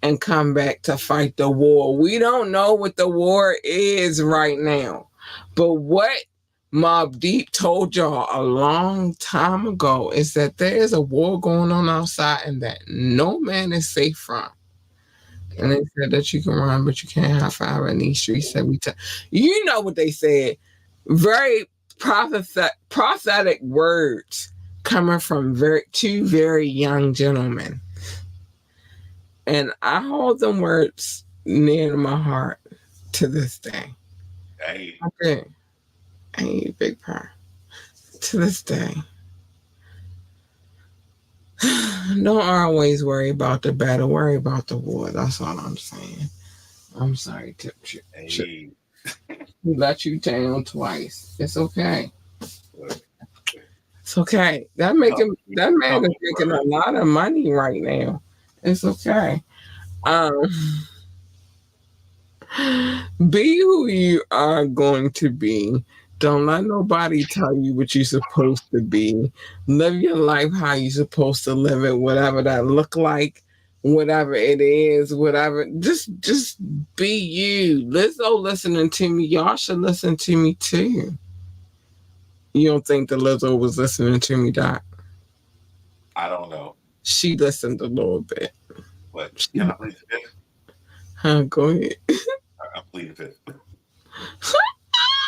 and come back to fight the war. We don't know what the war is right now, but what Mob Deep told y'all a long time ago is that there is a war going on outside and that no man is safe from. And they said that you can run, but you can't high five in these streets every time. You know what they said. Very prophetic words coming from two very young gentlemen. And I hold them words near to my heart to this day. Hey, I do. I ain't big pie. To this day. Don't always worry about the battle. Worry about the war. That's all I'm saying. I'm sorry, Tip. hey. We let you down twice. It's okay. Look, It's okay. That man is making a lot of money right now. It's okay. Um, be who you are going to be. Don't let nobody tell you what you're supposed to be. Live your life how you're supposed to live it, whatever that look like, whatever it is, whatever. Just be you. Lizzo listening to me. Y'all should listen to me too. You don't think the Lizzo was listening to me, Doc? I don't know. She listened a little bit. But can I plead the fifth? Go ahead. I plead the fifth.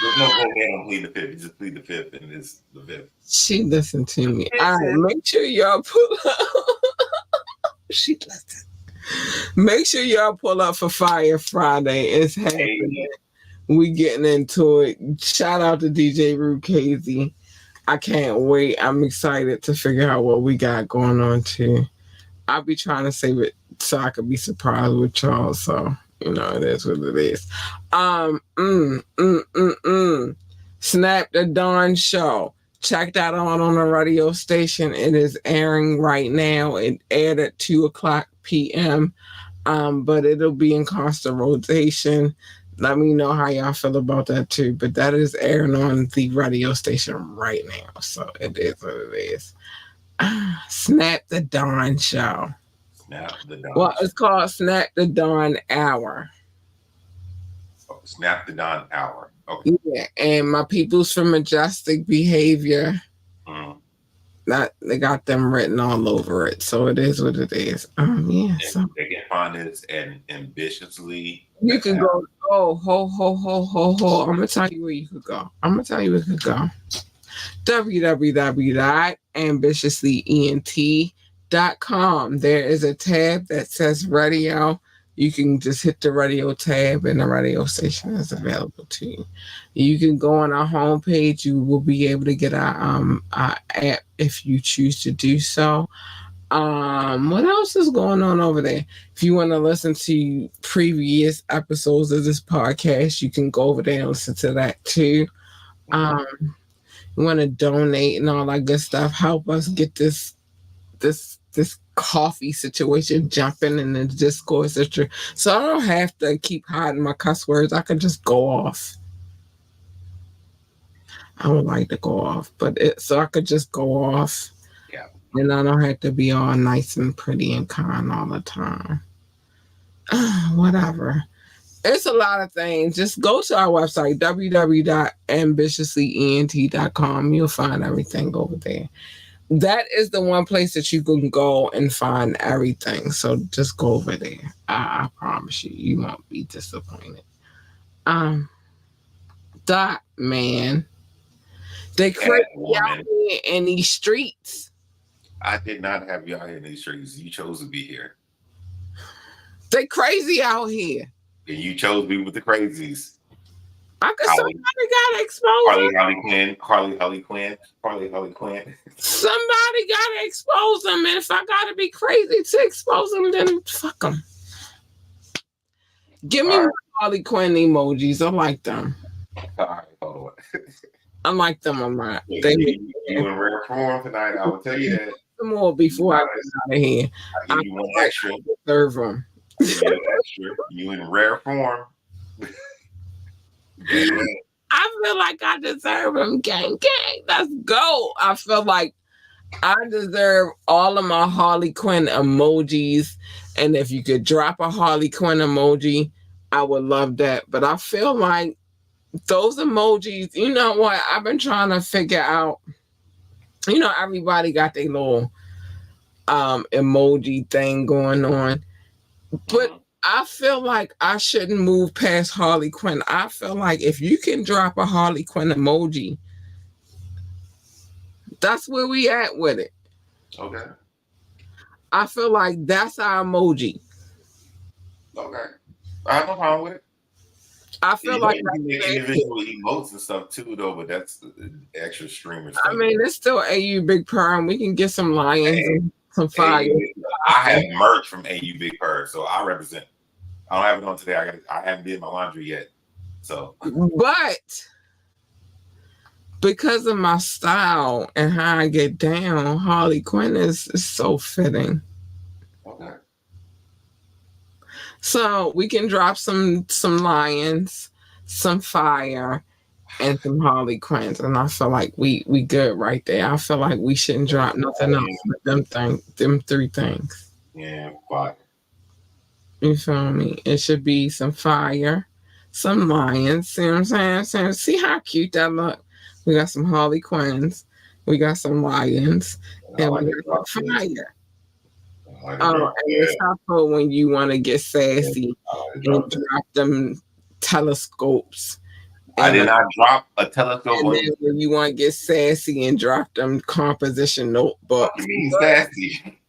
There's no go ahead and plead the fifth. You just plead the fifth, and it's the fifth. She listened to me. All right, make sure y'all pull up. She listened. Make sure y'all pull up for Fire Friday. It's happening. Hey, We getting into it. Shout out to DJ Casey. I can't wait. I'm excited to figure out what we got going on too. I'll be trying to save it so I could be surprised with y'all. So it is what it is. Snap the Dawn Show. Check that out on the radio station. It is airing right now. It aired at 2:00 p.m. But it'll be in constant rotation. Let me know how y'all feel about that too. But that is airing on the radio station right now. So it is what it is. Snap the Dawn Show. Snap the Dawn. Well, it's called Snap the Dawn Hour. Oh, Snap the Dawn Hour. Okay. Yeah, and my peoples from Majestic Behavior. Mm. That they got them written all over it, so it is what it is. Yeah. So They can find this and ambitiously. you can go. Oh, ho! I'm gonna tell you where you could go. www.ambitiouslyent.com. There is a tab that says radio. You can just hit the radio tab and the radio station is available to you. You can go on our homepage. You will be able to get our app if you choose to do so. What else is going on over there? If you want to listen to previous episodes of this podcast, you can go over there and listen to that too. You want to donate and all that good stuff. Help us get this coffee situation jumping in the Discord, etc. So I don't have to keep hiding my cuss words. I can just go off. I would like to go off, so I could just go off. Yeah. And I don't have to be all nice and pretty and kind all the time. Whatever. It's a lot of things. Just go to our website, www.ambitiouslyent.com. You'll find everything over there. That is the one place that you can go and find everything. So just go over there. I promise you, you won't be disappointed. Um, Doc, man, they That crazy out woman. here in these streets. I did not have you out here in these streets. You chose to be here. They crazy out here. And you chose to be with the crazies. I could Holly, somebody gotta expose them. Harley Quinn. Somebody gotta expose them, and if I gotta be crazy to expose them, then fuck them. Give me All my right, Harley Quinn emojis. I like them. all right, hold on. I like them a lot. Yeah, They you in rare form tonight. I will tell you that. some more You before I got get us. out of here. I I give you feel one like extra. I deserve them. I give you an extra. You in rare form. Gang, gang. I feel like I deserve them. Gang, gang. Let's go. I feel like I deserve all of my Harley Quinn emojis. And if you could drop a Harley Quinn emoji, I would love that. But I feel like those emojis, you know what? I've been trying to figure out, everybody got their little emoji thing going on. But Mhm. I feel like I shouldn't move past Harley Quinn. I feel like if you can drop a Harley Quinn emoji, that's where we at with it. Okay. I feel like that's our emoji. Okay. I have no problem with it. I feel You know, like you can make that's it. individual emotes and stuff too, though, but that's extra streamer I stuff. mean, it's still AU Big Perm. We can get some lions Hey, and some fire. I have merch from AU Big Bird, so I represent. I don't have it on today. I haven't did my laundry yet, so But because of my style and how I get down, Harley Quinn is so fitting. okay. So we can drop some lions, some fire, and some Harley Quinns, and I feel like we good right there. I feel like we shouldn't drop nothing else but them three things. Yeah, but You feel me? It should be some fire, some lions. See what I'm saying? See how cute that look. We got some Harley Quinns, we got some lions, I and like we a got drop some this. fire. I like a Oh, drop. and Yeah, it's also when you want to get yeah, sassy I like a and drop this. drop them telescopes. I And did not drop a telescope And on then you. when you want to get sassy and drop them composition What you notebooks. mean sassy?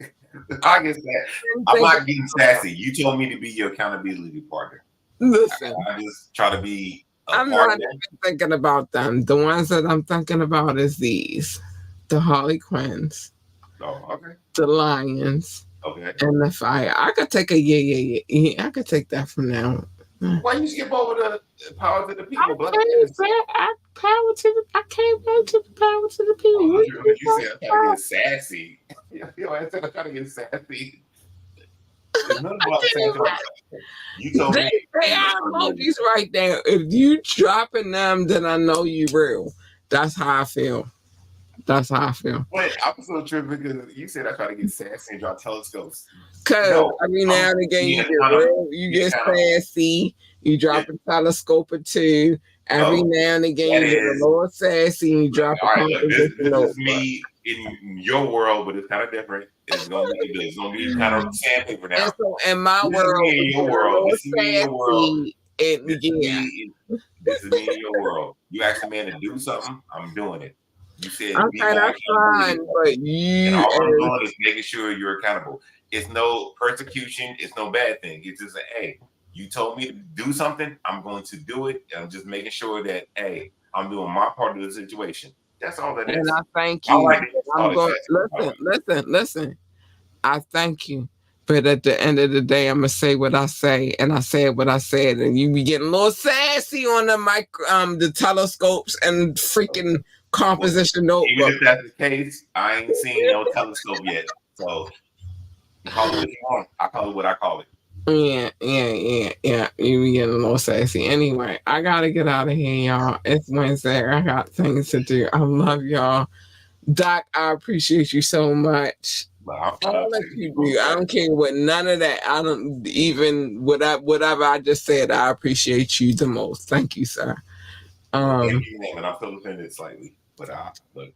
I get that. I'm not getting sassy. You told me to be your accountability partner. Listen, I just try to be a I'm partner. not even thinking about them. The ones that I'm thinking about is these. The Harley Quinns, Oh, okay. the Lions, Okay. and the Fire. I could take a yeah. I could take that from now. Why you skip over the power to the I people, Black can't Dennis? say I can't wait to the power to the I people. thought What you, you you said I'm trying to talking get sassy. I said I'm trying to get sassy. It's nothing about sassy. about? You told me. They are emojis right there. If you dropping them, then I know you real. That's how I feel. That's how I feel. But I'm so tripping because you said I try to get sassy and draw telescopes. Cause No, every now I'm and again being you get accountable. real, you Be get accountable. sassy, you Yeah, drop a telescope or two. Every no, now and again that you get a is. little sassy and you drop a All right, look, composition this is notebook. me in your world, but it's kind of different. It's gonna be kind of sandpaper And now. so in my This is world, me we in get your a world. little This is me in your world. sassy and This is yeah. me. This is me in your world. You asked a man to do something, I'm doing it. You said be Okay, my that's fine, accountability partner, but and you all I'm as doing is making sure you're accountable. It's no persecution. It's no bad thing. It's just a hey. You told me to do something. I'm going to do it. And I'm just making sure that hey, I'm doing my part of the situation. That's all that and is. I thank I you. like it. I'm Oh, it's going sassy. By the listen. I thank you. But at the end of the day, I'm gonna say what I say, and I said what I said, and you be getting a little sassy on the telescopes and freaking Well, composition even notebook. if that's the case, I ain't seen no telescope yet. So call it what you want. I call it what I call it. Yeah. You be getting a little sassy. Anyway, I gotta get out of here, y'all. It's Wednesday. I got things to do. I love y'all. Doc, I appreciate you so much. I'll let you do. I don't care what none of that. I don't even whatever I just said. I appreciate you the most. Thank you, sir. Your name, and I feel offended slightly, but look.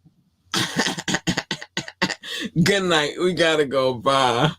Good night. We gotta go. Bye.